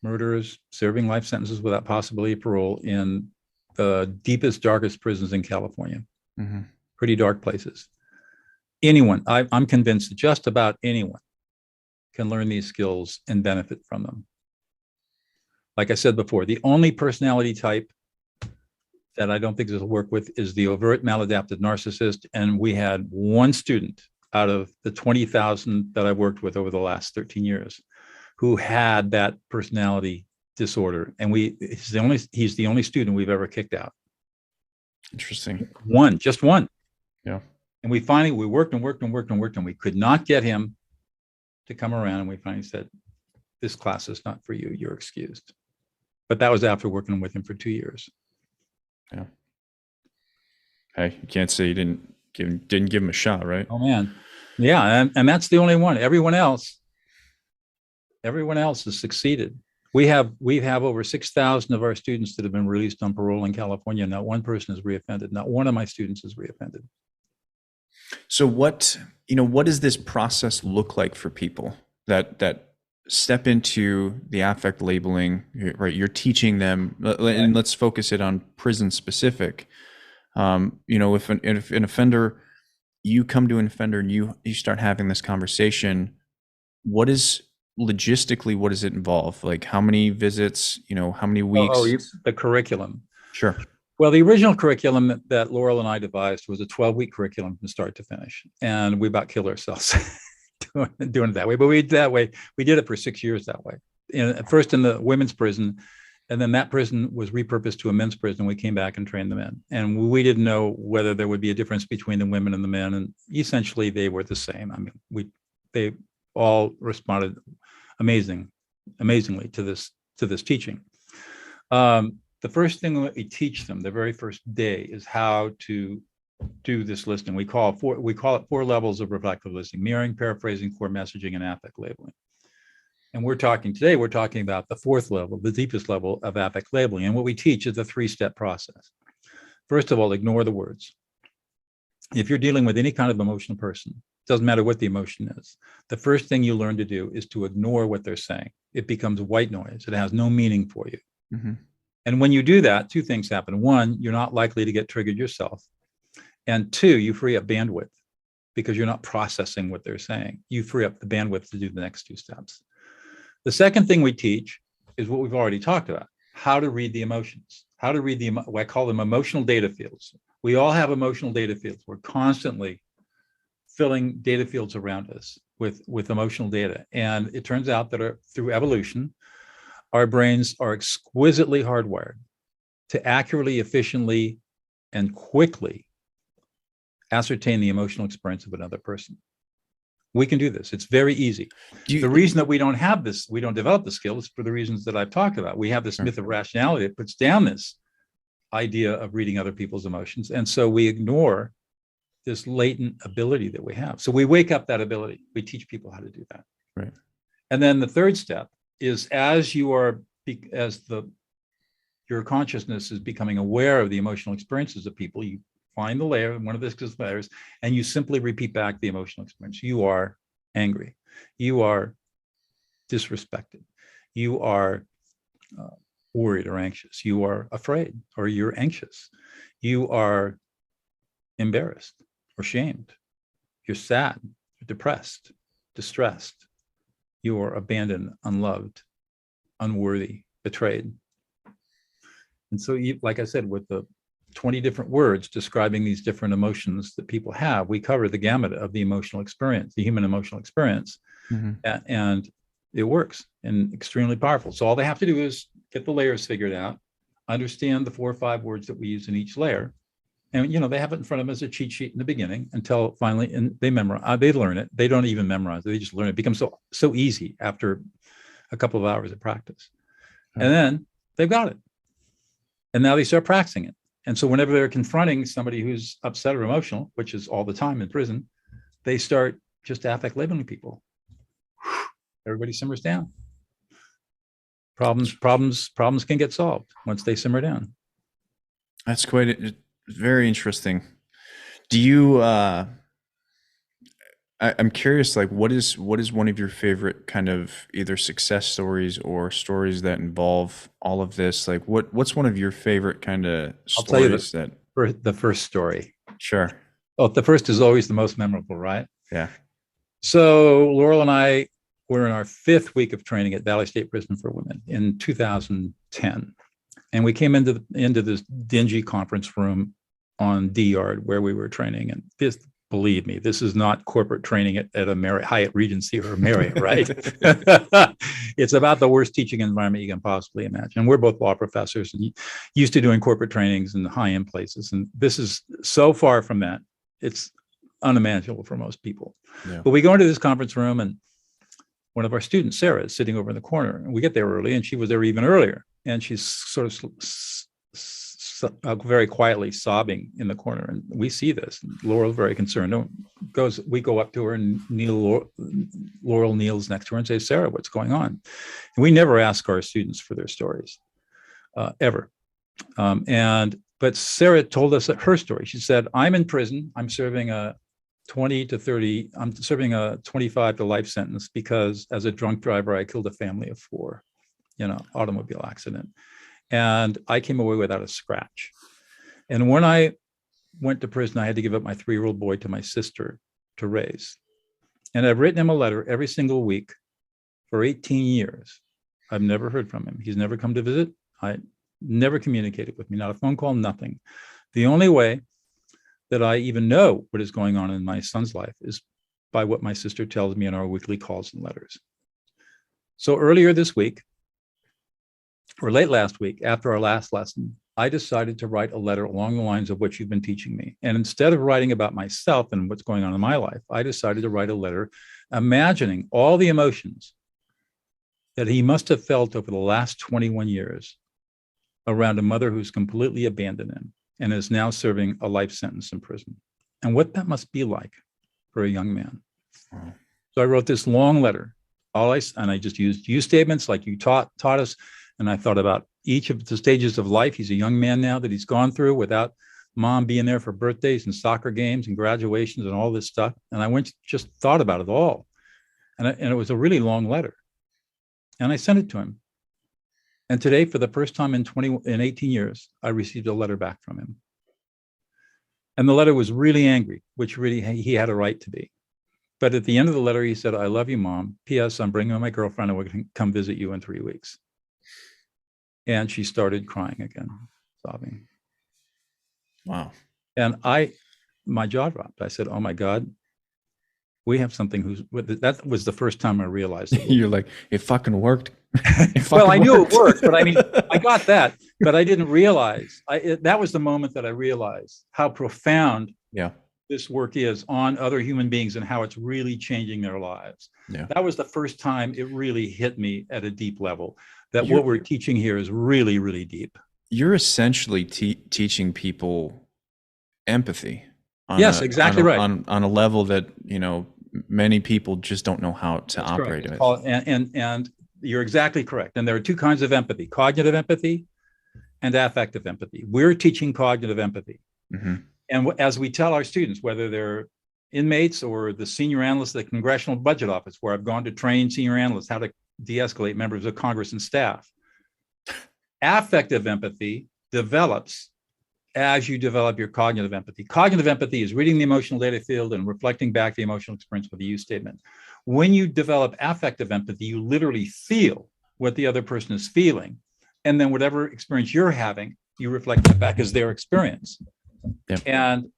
murderers, serving life sentences without possibility of parole in the deepest, darkest prisons in California. Mm-hmm. Pretty dark places. Anyone, I'm convinced that just about anyone can learn these skills and benefit from them. Like I said before, the only personality type that I don't think this will work with is the overt maladaptive narcissist. And we had one student out of the 20,000 that I've worked with over the last 13 years who had that personality disorder. And he's the only student we've ever kicked out. Interesting. Just one. Yeah. And we worked and we could not get him to come around, and we finally said, this class is not for you. You're excused. But that was after working with him for 2 years. Yeah. Hey, you can't say you didn't give him a shot, right? Oh man. Yeah. And that's the only one. Everyone else has succeeded. We have over 6,000 of our students that have been released on parole in California. Not one person has reoffended. Not one of my students has reoffended. So what does this process look like for people that step into the affect labeling, right? You're teaching them, and let's focus it on prison specific. If an offender, you come to an offender and you start having this conversation, what does it involve? Like how many visits, how many weeks? The curriculum. Sure. Well, the original curriculum that Laurel and I devised was a 12-week curriculum from start to finish. And we about killed ourselves doing it that way. But we did it for 6 years that way. First in the women's prison, and then that prison was repurposed to a men's prison. We came back and trained the men. And we didn't know whether there would be a difference between the women and the men. And essentially they were the same. I mean, they all responded amazingly to this teaching. The first thing that we teach them the very first day is how to do this listening. We call it 4 levels of reflective listening: mirroring, paraphrasing, core messaging, and affect labeling. And we're talking about the 4th level, the deepest level of affect labeling. And what we teach is a 3-step process. First of all, ignore the words. If you're dealing with any kind of emotional person, doesn't matter what the emotion is, the first thing you learn to do is to ignore what they're saying. It becomes white noise. It has no meaning for you. Mm-hmm. And when you do that, 2 things happen. 1, you're not likely to get triggered yourself. And 2, you free up bandwidth because you're not processing what they're saying. You free up the bandwidth to do the next 2 steps. The second thing we teach is what we've already talked about: how to read the emotions, how to read I call them emotional data fields. We all have emotional data fields. We're constantly filling data fields around us with emotional data. And it turns out that through evolution, our brains are exquisitely hardwired to accurately, efficiently, and quickly ascertain the emotional experience of another person. We can do this. It's very easy. The reason that we don't develop the skill is for the reasons that I've talked about. We have this myth of rationality that puts down this idea of reading other people's emotions. And so we ignore this latent ability that we have. So we wake up that ability. We teach people how to do that. Right. And then the 3rd step is your consciousness is becoming aware of the emotional experiences of people, you find the layer, one of the layers, and you simply repeat back the emotional experience. You are angry. You are disrespected. You are worried or anxious. You are afraid or you're anxious. You are embarrassed or shamed. You're sad, you're depressed, distressed. You are abandoned, unloved, unworthy, betrayed. And so, like I said, with the 20 different words describing these different emotions that people have, we cover the gamut of the emotional experience, the human emotional experience. Mm-hmm. And it works and extremely powerful. So all they have to do is get the layers figured out, understand the 4 or 5 words that we use in each layer. And, they have it in front of them as a cheat sheet in the beginning until finally, and they memorize, they learn it. They don't even memorize it. They just learn it. It becomes so easy after a couple of hours of practice. Right. And then they've got it. And now they start practicing it. And so whenever they're confronting somebody who's upset or emotional, which is all the time in prison, they start just affect labeling people. Everybody simmers down. Problems can get solved once they simmer down. That's very interesting. Do you, I'm curious, like what is one of your favorite kind of either success stories or stories that involve all of this? Like what's one of your favorite kind of stories? I'll tell you the first story. Sure. Oh, the first is always the most memorable, right? Yeah. So Laurel and I were in our 5th week of training at Valley State Prison for Women in 2010. And we came into this dingy conference room on D Yard where we were training. And believe me, this is not corporate training at a Hyatt Regency or a Marriott, right? It's about the worst teaching environment you can possibly imagine. And we're both law professors and used to doing corporate trainings in high-end places. And this is so far from that. It's unimaginable for most people. Yeah. But we go into this conference room and one of our students, Sarah, is sitting over in the corner, and we get there early, and she was there even earlier, and she's sort of very quietly sobbing in the corner, and we see this. And Laurel, very concerned, we go up to her, and Laurel kneels next to her and says, "Sarah, what's going on?" And we never ask our students for their stories, ever. But Sarah told us her story. She said, "I'm in prison. I'm serving a 25 to life sentence because as a drunk driver, I killed a family of 4, automobile accident. And I came away without a scratch. And when I went to prison, I had to give up my 3-year-old boy to my sister to raise. And I've written him a letter every single week for 18 years. I've never heard from him. He's never come to visit. I never communicated with me, not a phone call, nothing. The only way that I even know what is going on in my son's life is by what my sister tells me in our weekly calls and letters." So earlier this week, or late last week, after our last lesson, I decided to write a letter along the lines of what you've been teaching me. And instead of writing about myself and what's going on in my life, I decided to write a letter imagining all the emotions that he must have felt over the last 21 years around a mother who's completely abandoned him and is now serving a life sentence in prison, and what that must be like for a young man. Wow. So I wrote this long letter, and I just used you statements like you taught us, and I thought about each of the stages of life. He's a young man now that he's gone through without mom being there for birthdays and soccer games and graduations and all this stuff, and I just thought about it all, and it was a really long letter, and I sent it to him. And today, for the first time in 18 years, I received a letter back from him. And the letter was really angry, which really he had a right to be. But at the end of the letter, he said, "I love you, Mom. P.S. I'm bringing my girlfriend and we're going to come visit you in 3 weeks." And she started crying again, sobbing. Wow. And my jaw dropped. I said, "Oh my God, we have something that was the first time I realized it." You're like, it fucking worked. Well, I knew it worked, but I mean, I got that, but I didn't realize. That was the moment that I realized how profound this work is on other human beings and how it's really changing their lives. Yeah. That was the first time it really hit me at a deep level, that what we're teaching here is really, really deep. You're essentially teaching people empathy. Yes, exactly right. On a level that, many people just don't know how to operate with. And you're exactly correct. And there are 2 kinds of empathy: cognitive empathy and affective empathy. We're teaching cognitive empathy. Mm-hmm. And as we tell our students, whether they're inmates or the senior analysts at the Congressional Budget Office, where I've gone to train senior analysts how to de-escalate members of Congress and staff, affective empathy develops as you develop your cognitive empathy. Cognitive empathy is reading the emotional data field and reflecting back the emotional experience with a you statement. When you develop affective empathy, you literally feel what the other person is feeling. And then whatever experience you're having, you reflect that back as their experience. Yep. And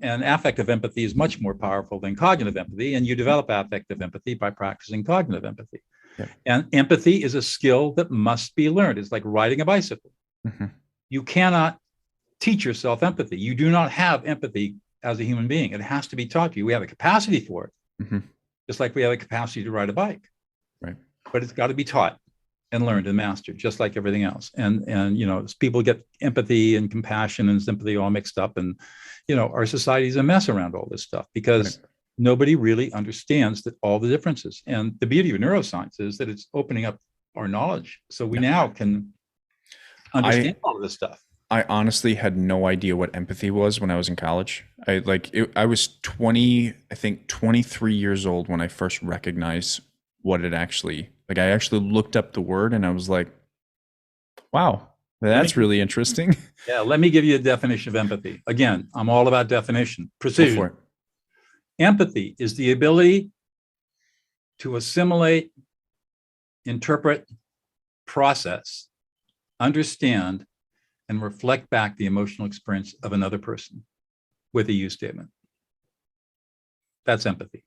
affective empathy is much more powerful than cognitive empathy. And you develop affective empathy by practicing cognitive empathy. Yep. And empathy is a skill that must be learned. It's like riding a bicycle. Mm-hmm. You cannot teach yourself empathy. You do not have empathy as a human being. It has to be taught to you. We have a capacity for it. Mm-hmm. Just like we have a capacity to ride a bike, right? But it's got to be taught and learned and mastered, just like everything else. And people get empathy and compassion and sympathy all mixed up, and our society is a mess around all this stuff because nobody really understands all the differences. And the beauty of neuroscience is that it's opening up our knowledge, so we now can understand all of this stuff. I honestly had no idea what empathy was when I was in college. I was 23 years old when I first recognized what it actually, I actually looked up the word and I was like, wow, that's really interesting. Yeah, let me give you a definition of empathy. Again, I'm all about definition, precision. Empathy is the ability to assimilate, interpret, process, understand, and reflect back the emotional experience of another person with a you statement. That's empathy.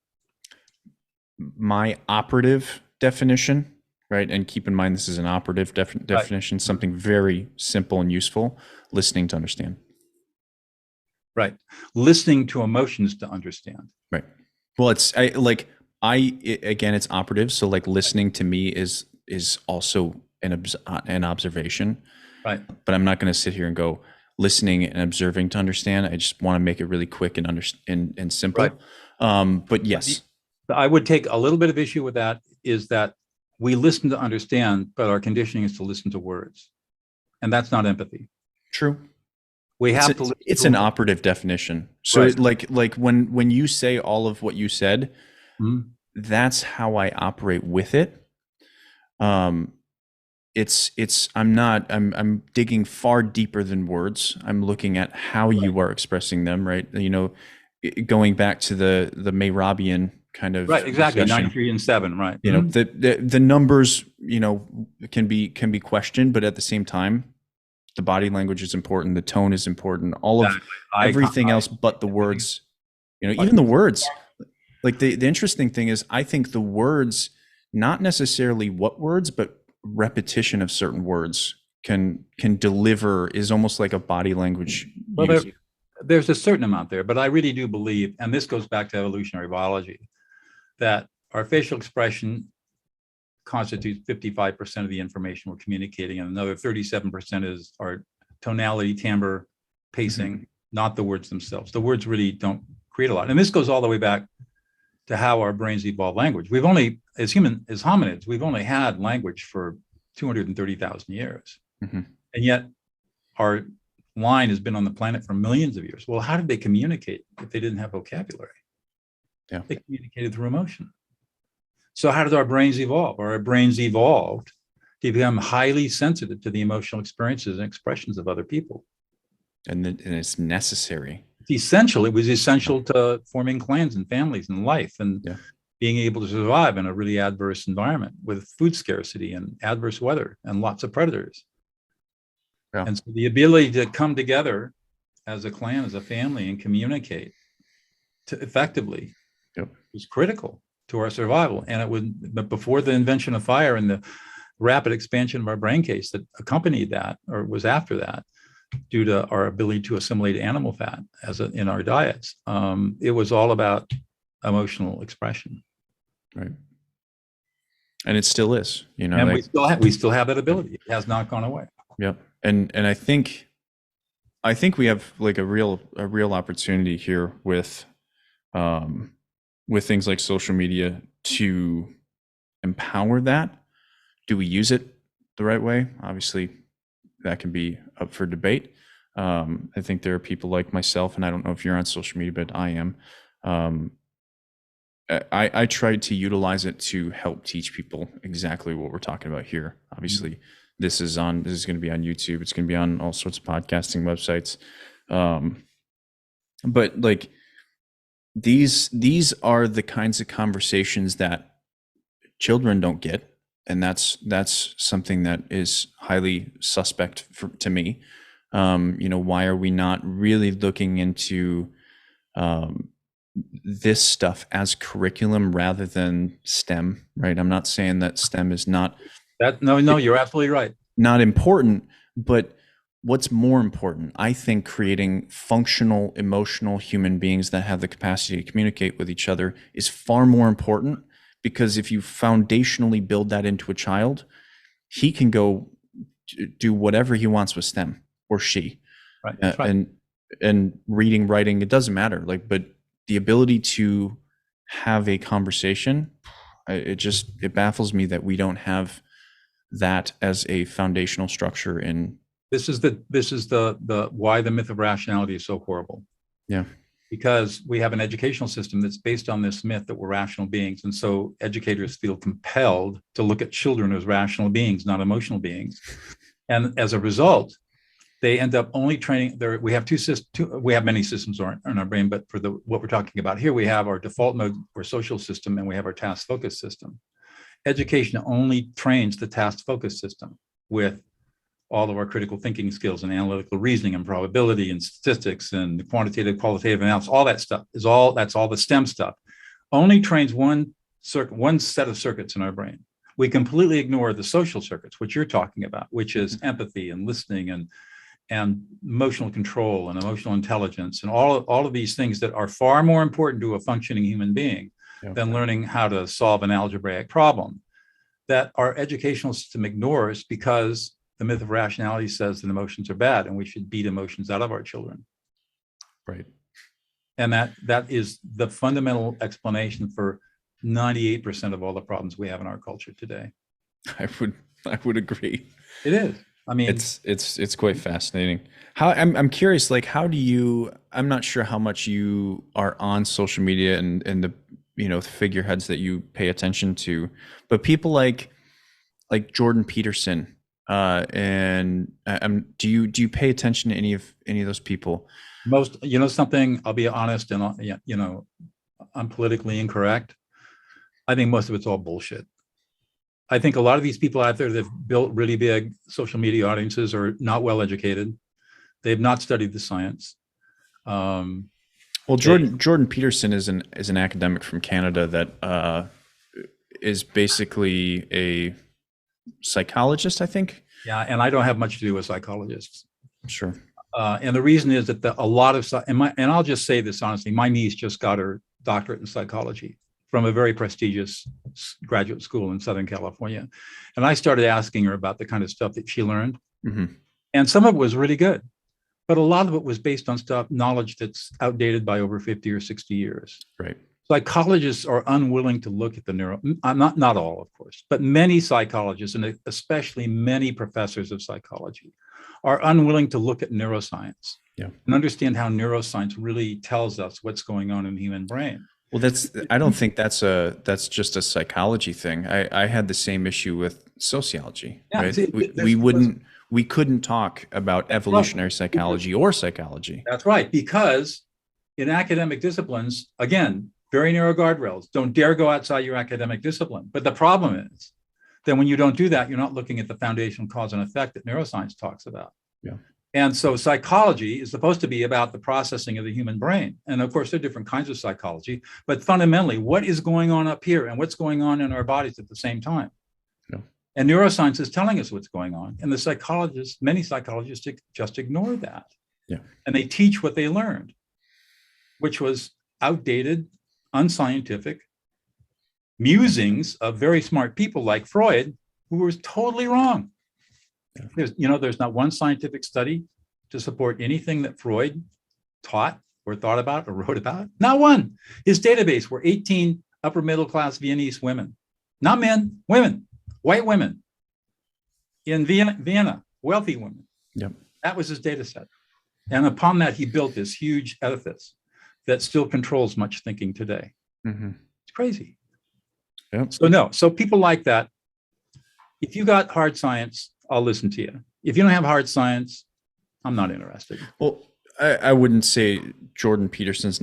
My operative definition, right? And keep in mind, this is an operative definition, right. Something very simple and useful: listening to understand. Right. Listening to emotions to understand. Right. Well, it's like Again, it's operative. So like listening to me is also an observation, Right. but I'm not going to sit here and go listening and observing to understand. I just want to make it really quick and simple. Right. But yes, I would take a little bit of issue with that, is that we listen to understand, but our conditioning is to listen to words. And that's not empathy. true. We It's have to. it's an operative definition. So Right. like when you say all of what you said, Mhm. that's how I operate with it. I'm digging far deeper than words. I'm looking at how you are expressing them, right? Going back to the Mayrobian kind of Right. Exactly. discussion. 93 and 7. Right. The numbers, can be questioned, but at the same time, the body language is important, the tone is important, all of everything else but the words. Even the words. Like the interesting thing is, I think the words, not necessarily what words, but repetition of certain words can deliver, is almost like a body language. Well, there's a certain amount there, but I really do believe, and this goes back to evolutionary biology, that our facial expression constitutes 55% of the information we're communicating, and another 37% is our tonality, timbre, pacing, not the words themselves. The words really don't create a lot. And this goes all the way back to how our brains evolve language. We've only, as hominids, we've only had language for 230,000 years. And yet our line has been on the planet for millions of years. Well, how did they communicate if they didn't have vocabulary? Yeah. They communicated through emotion. So how did our brains evolve? Our brains evolved to become highly sensitive to the emotional experiences and expressions of other people. And it's necessary. It's essential. It was essential to forming clans and families and life, and being able to survive in a really adverse environment with food scarcity and adverse weather and lots of predators. Yeah. And so the ability to come together as a clan, as a family, and communicate effectively was critical to our survival. And but before the invention of fire and the rapid expansion of our brain case that accompanied that, or was after that, due to our ability to assimilate animal fat in our diets, it was all about emotional expression. Right. And it still is, and we still have that ability. It has not gone away. Yep. And I think we have like a real opportunity here with things like social media to empower that. Do we use it the right way? Obviously, that can be up for debate. I think there are people like myself, and I don't know if you're on social media, but I am. I tried to utilize it to help teach people exactly what we're talking about here. Obviously, this is going to be on YouTube. It's going to be on all sorts of podcasting websites. But like these are the kinds of conversations that children don't get. And that's something that is highly suspect to me. Why are we not really looking into this stuff as curriculum rather than STEM? Right? I'm not saying that STEM is not that. No, you're absolutely right. Not important, but what's more important? I think creating functional, emotional human beings that have the capacity to communicate with each other is far more important. Because if you foundationally build that into a child, he can go do whatever he wants with STEM, or she. Right. Right. And reading, writing, it doesn't matter. But the ability to have a conversation, it baffles me that we don't have that as a foundational structure in. This is the why the myth of rationality is so horrible. Yeah. Because we have an educational system that's based on this myth that we're rational beings. And so educators feel compelled to look at children as rational beings, not emotional beings. And as a result, they end up only training we have we have many systems in our brain, but for what we're talking about here, we have our default mode or social system, and we have our task focused system. Education only trains the task focused system with all of our critical thinking skills and analytical reasoning and probability and statistics and quantitative, qualitative analysis. All that stuff that's all the STEM stuff. Only trains one set of circuits in our brain. We completely ignore the social circuits, which you're talking about, which is empathy and listening and emotional control and emotional intelligence and all of these things that are far more important to a functioning human being Yeah. than learning how to solve an algebraic problem that our educational system ignores because the myth of rationality says that emotions are bad and we should beat emotions out of our children. Right. And that is the fundamental explanation for 98% of all the problems we have in our culture today. I would agree. It is. I mean, It's quite fascinating. How I'm curious, like, how do you, I'm not sure how much you are on social media and the, the figureheads that you pay attention to, but people like Jordan Peterson, and do you pay attention to any of those people? most, something, I'll be honest, and I'm politically incorrect. I think most of it's all bullshit. I think a lot of these people out there that have built really big social media audiences are not well educated. They've not studied the science. Well, Jordan Peterson is an academic from Canada that is basically a psychologist, I think. Yeah, and I don't have much to do with psychologists. Sure. And the reason is that a lot of, and I'll just say this honestly, my niece just got her doctorate in psychology from a very prestigious graduate school in Southern California. And I started asking her about the kind of stuff that she learned. Mm-hmm. And some of it was really good, but a lot of it was based on knowledge that's outdated by over 50 or 60 years. Right. Psychologists are unwilling to look at the not all, of course, but many psychologists, and especially many professors of psychology, are unwilling to look at neuroscience and understand how neuroscience really tells us what's going on in the human brain. Well, I don't think that's just a psychology thing. I had the same issue with sociology. Yeah, right? We couldn't talk about evolutionary psychology or psychology. That's right, because in academic disciplines, again, very narrow guardrails. Don't dare go outside your academic discipline. But the problem is that when you don't do that, you're not looking at the foundational cause and effect that neuroscience talks about. Yeah. And so psychology is supposed to be about the processing of the human brain. And of course, there are different kinds of psychology, but fundamentally, what is going on up here and what's going on in our bodies at the same time? Yeah. And neuroscience is telling us what's going on. And many psychologists just ignore that. Yeah. And they teach what they learned, which was outdated, unscientific musings of very smart people like Freud, who was totally wrong. There's not one scientific study to support anything that Freud taught or thought about or wrote about. Not one. His database were 18 upper middle class Viennese women, not men, women, white women in Vienna, wealthy women. Yep. That was his data set. And upon that, he built this huge edifice that still controls much thinking today. Mm-hmm. It's crazy. Yep. So people like that, if you got hard science, I'll listen to you. If you don't have hard science, I'm not interested. Well, I wouldn't say Jordan Peterson's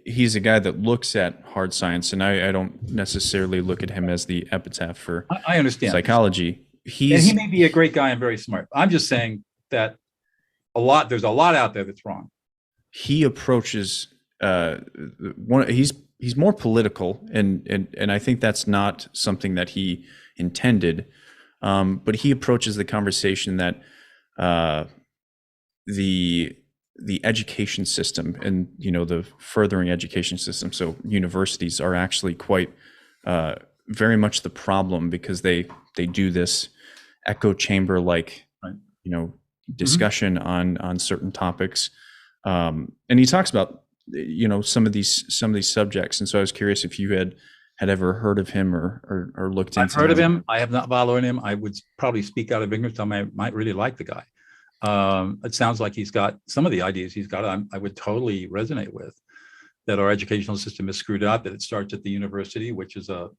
he's a guy that looks at hard science, and I don't necessarily look at him as the epitaph for I understand psychology. And he may be a great guy and very smart. I'm just saying that there's a lot out there that's wrong. He approaches he's more political, and I think that's not something that he intended. But he approaches the conversation that the education system and the furthering education system, so universities, are actually quite very much the problem, because they do this echo chamber like discussion on certain topics, and he talks about some of these subjects. And so I was curious if you had ever heard of him or looked into him. I've heard of him. I have not followed him. I would probably speak out of ignorance. I might really like the guy. It sounds like he's got some of the ideas he's got. I would totally resonate with that. Our educational system is screwed up, that it starts at the university, which is a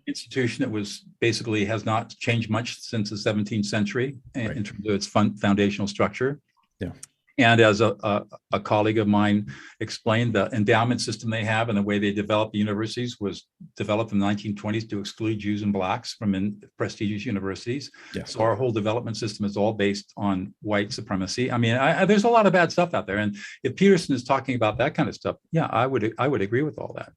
institution that basically has not changed much since the 17th century in terms of its foundational structure. Yeah. And as a colleague of mine explained, the endowment system they have and the way they developed the universities was developed in the 1920s to exclude Jews and blacks from prestigious universities. Yeah. So our whole development system is all based on white supremacy. I mean, there's a lot of bad stuff out there. And if Peterson is talking about that kind of stuff, yeah, I would agree with all that.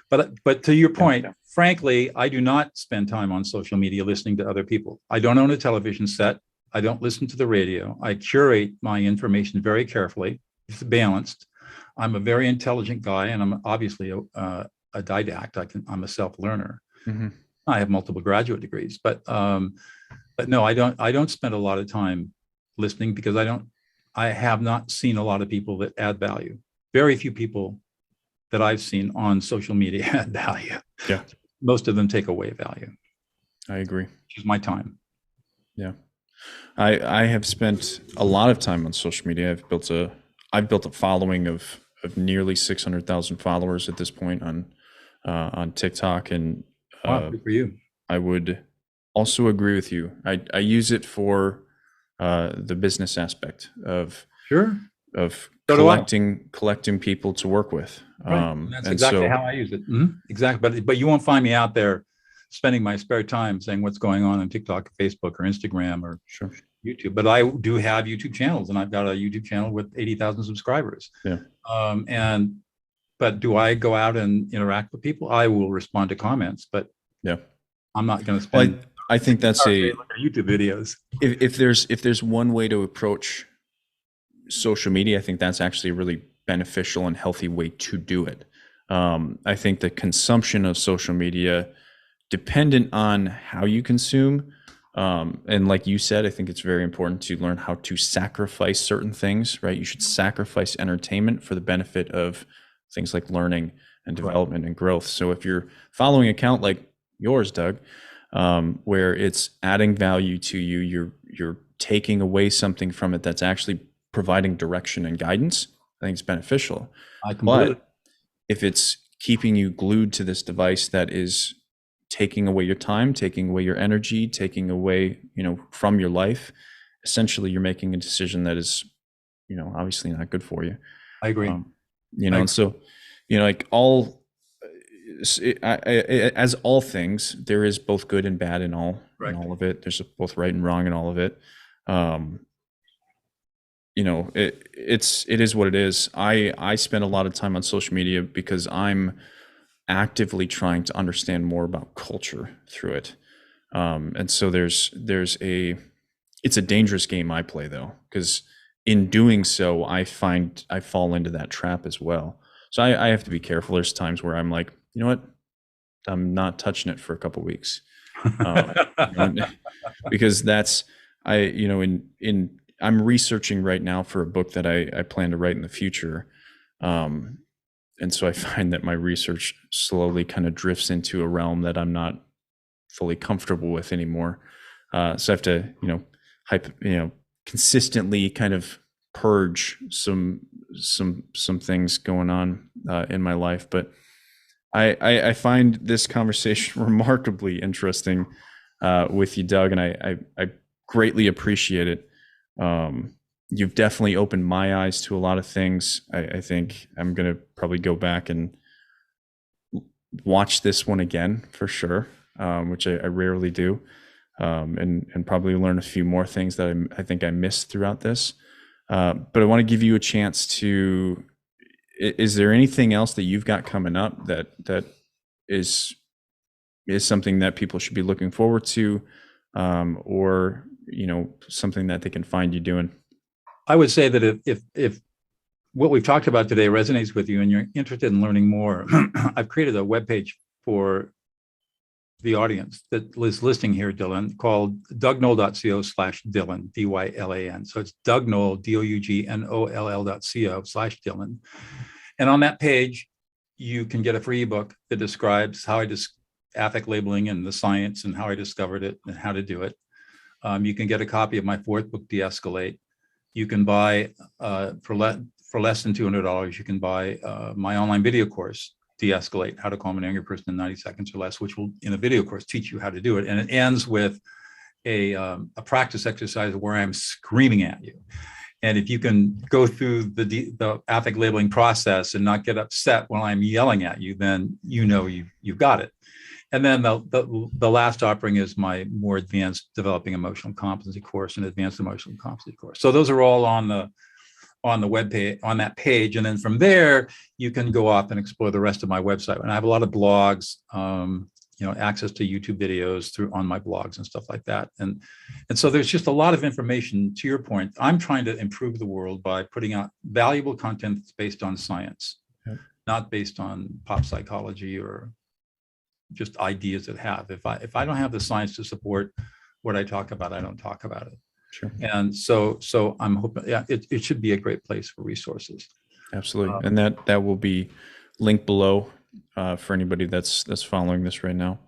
But to your point, frankly, I do not spend time on social media listening to other people. I don't own a television set. I don't listen to the radio. I curate my information very carefully. It's balanced. I'm a very intelligent guy, and I'm obviously a didact. I'm a self-learner. Mm-hmm. I have multiple graduate degrees, but no, I don't spend a lot of time listening because I have not seen a lot of people that add value. Very few people that I've seen on social media add value. Yeah. Most of them take away value. I agree. Which is my time. Yeah. I have spent a lot of time on social media. I've built a following of nearly 600,000 followers at this point on TikTok, and Wow, good for you. I would also agree with you. I use it for the business aspect of Sure. of So do I. collecting people to work with. Right. And that's and exactly so how I use it. Mhm. Exactly. But you won't find me out there spending my spare time saying what's going on TikTok, Facebook, or Instagram, or sure. YouTube. But I do have YouTube channels, and I've got a YouTube channel with 80,000 subscribers. Yeah. But do I go out and interact with people? I will respond to comments, but Yeah. I'm not going to spend. Well, I think that's YouTube videos. If there's one way to approach social media, I think that's actually a really beneficial and healthy way to do it. I think the consumption of social media, dependent on how you consume, and like you said, I think it's very important to learn how to sacrifice certain things, right? You should sacrifice entertainment for the benefit of things like learning and development and growth. So if you're following an account like yours, Doug, where it's adding value to you, you're taking away something from it that's actually providing direction and guidance, I think it's beneficial. But if it's keeping you glued to this device that is taking away your time, taking away your energy, taking away, from your life, essentially you're making a decision that is, obviously not good for you. I agree. And so, like as all things, there is both good and bad in all of it. There's both right and wrong in all of it. It is what it is. I spend a lot of time on social media because I'm actively trying to understand more about culture through it. And so it's a dangerous game I play, though, because in doing so, I find I fall into that trap as well. So I have to be careful. There's times where I'm like, you know what, I'm not touching it for a couple of weeks, because I'm researching right now for a book that I plan to write in the future. And so I find that my research slowly kind of drifts into a realm that I'm not fully comfortable with anymore. So I have to, consistently kind of purge some things going on in my life. But I find this conversation remarkably interesting with you, Doug, and I greatly appreciate it. You've definitely opened my eyes to a lot of things. I think I'm going to probably go back and watch this one again for sure, which I rarely do, and probably learn a few more things that I think I missed throughout this. But I want to give you a chance to, is there anything else that you've got coming up that is something that people should be looking forward to, or something that they can find you doing? I would say that if what we've talked about today resonates with you and you're interested in learning more, I've created a webpage for the audience that is listening here, Dylan, called dougnoll.co/Dylan, DYLAN. So it's Doug Noll, DOUGNOLL.co/Dylan. And on that page, you can get a free ebook that describes how affect labeling and the science and how I discovered it and how to do it. You can get a copy of my fourth book, De-Escalate. You can buy, for less than $200, you can buy my online video course, De-Escalate, How to Calm an Angry Person in 90 Seconds or Less, which will, in a video course, teach you how to do it. And it ends with a practice exercise where I'm screaming at you. And if you can go through the affect labeling process and not get upset when I'm yelling at you, then you've got it. And then the last offering is my more advanced developing emotional competency course and advanced emotional competency course. So those are all on the web page, on that page. And then from there, you can go off and explore the rest of my website. And I have a lot of blogs, access to YouTube videos on my blogs and stuff like that. And so there's just a lot of information. To your point, I'm trying to improve the world by putting out valuable content that's based on science. not based on pop psychology or just ideas that have. If I don't have the science to support what I talk about, I don't talk about it. Sure. And so I'm hoping, yeah, it should be a great place for resources. Absolutely. And that will be linked below for anybody that's following this right now.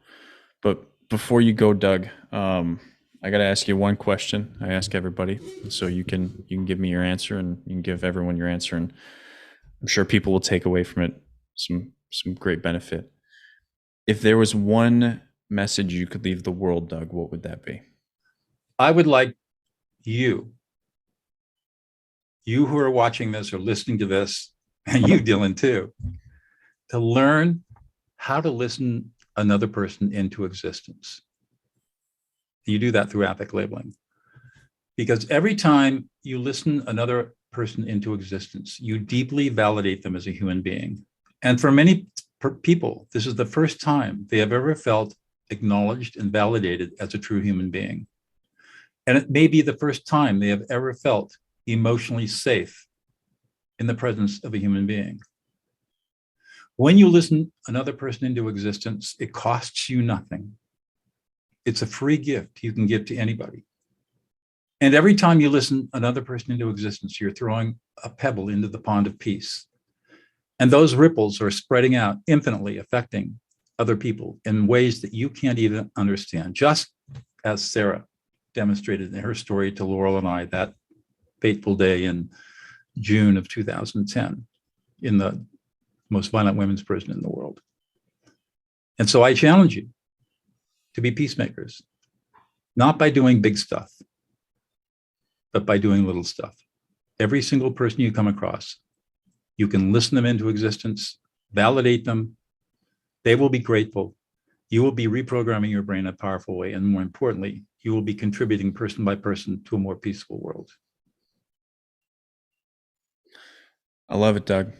But before you go, Doug, I got to ask you one question. I ask everybody, so you can give me your answer, and you can give everyone your answer, and I'm sure people will take away from it some great benefit. If there was one message you could leave the world, Doug, what would that be? I would like you who are watching this or listening to this, and you, Dylan, too, to learn how to listen another person into existence. You do that through affect labeling. Because every time you listen another person into existence, you deeply validate them as a human being. And for many people, this is the first time they have ever felt acknowledged and validated as a true human being. And it may be the first time they have ever felt emotionally safe in the presence of a human being. When you listen another person into existence, it costs you nothing. It's a free gift you can give to anybody. And every time you listen another person into existence, you're throwing a pebble into the pond of peace. And those ripples are spreading out infinitely, affecting other people in ways that you can't even understand, just as Sarah demonstrated in her story to Laurel and I that fateful day in June of 2010 in the most violent women's prison in the world. And so I challenge you to be peacemakers, not by doing big stuff, but by doing little stuff. Every single person you come across, you can listen them into existence, validate them. They will be grateful. You will be reprogramming your brain in a powerful way. And more importantly, you will be contributing person by person to a more peaceful world. I love it, Doug.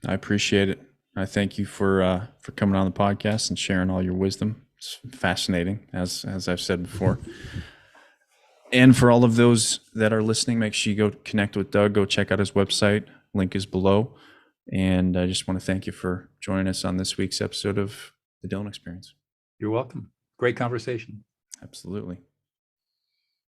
I appreciate it. I thank you for coming on the podcast and sharing all your wisdom. It's fascinating, as I've said before. And for all of those that are listening, make sure you go connect with Doug. Go check out his website. Link is below. And I just want to thank you for joining us on this week's episode of The Dylan Experience. You're welcome. Great conversation. Absolutely.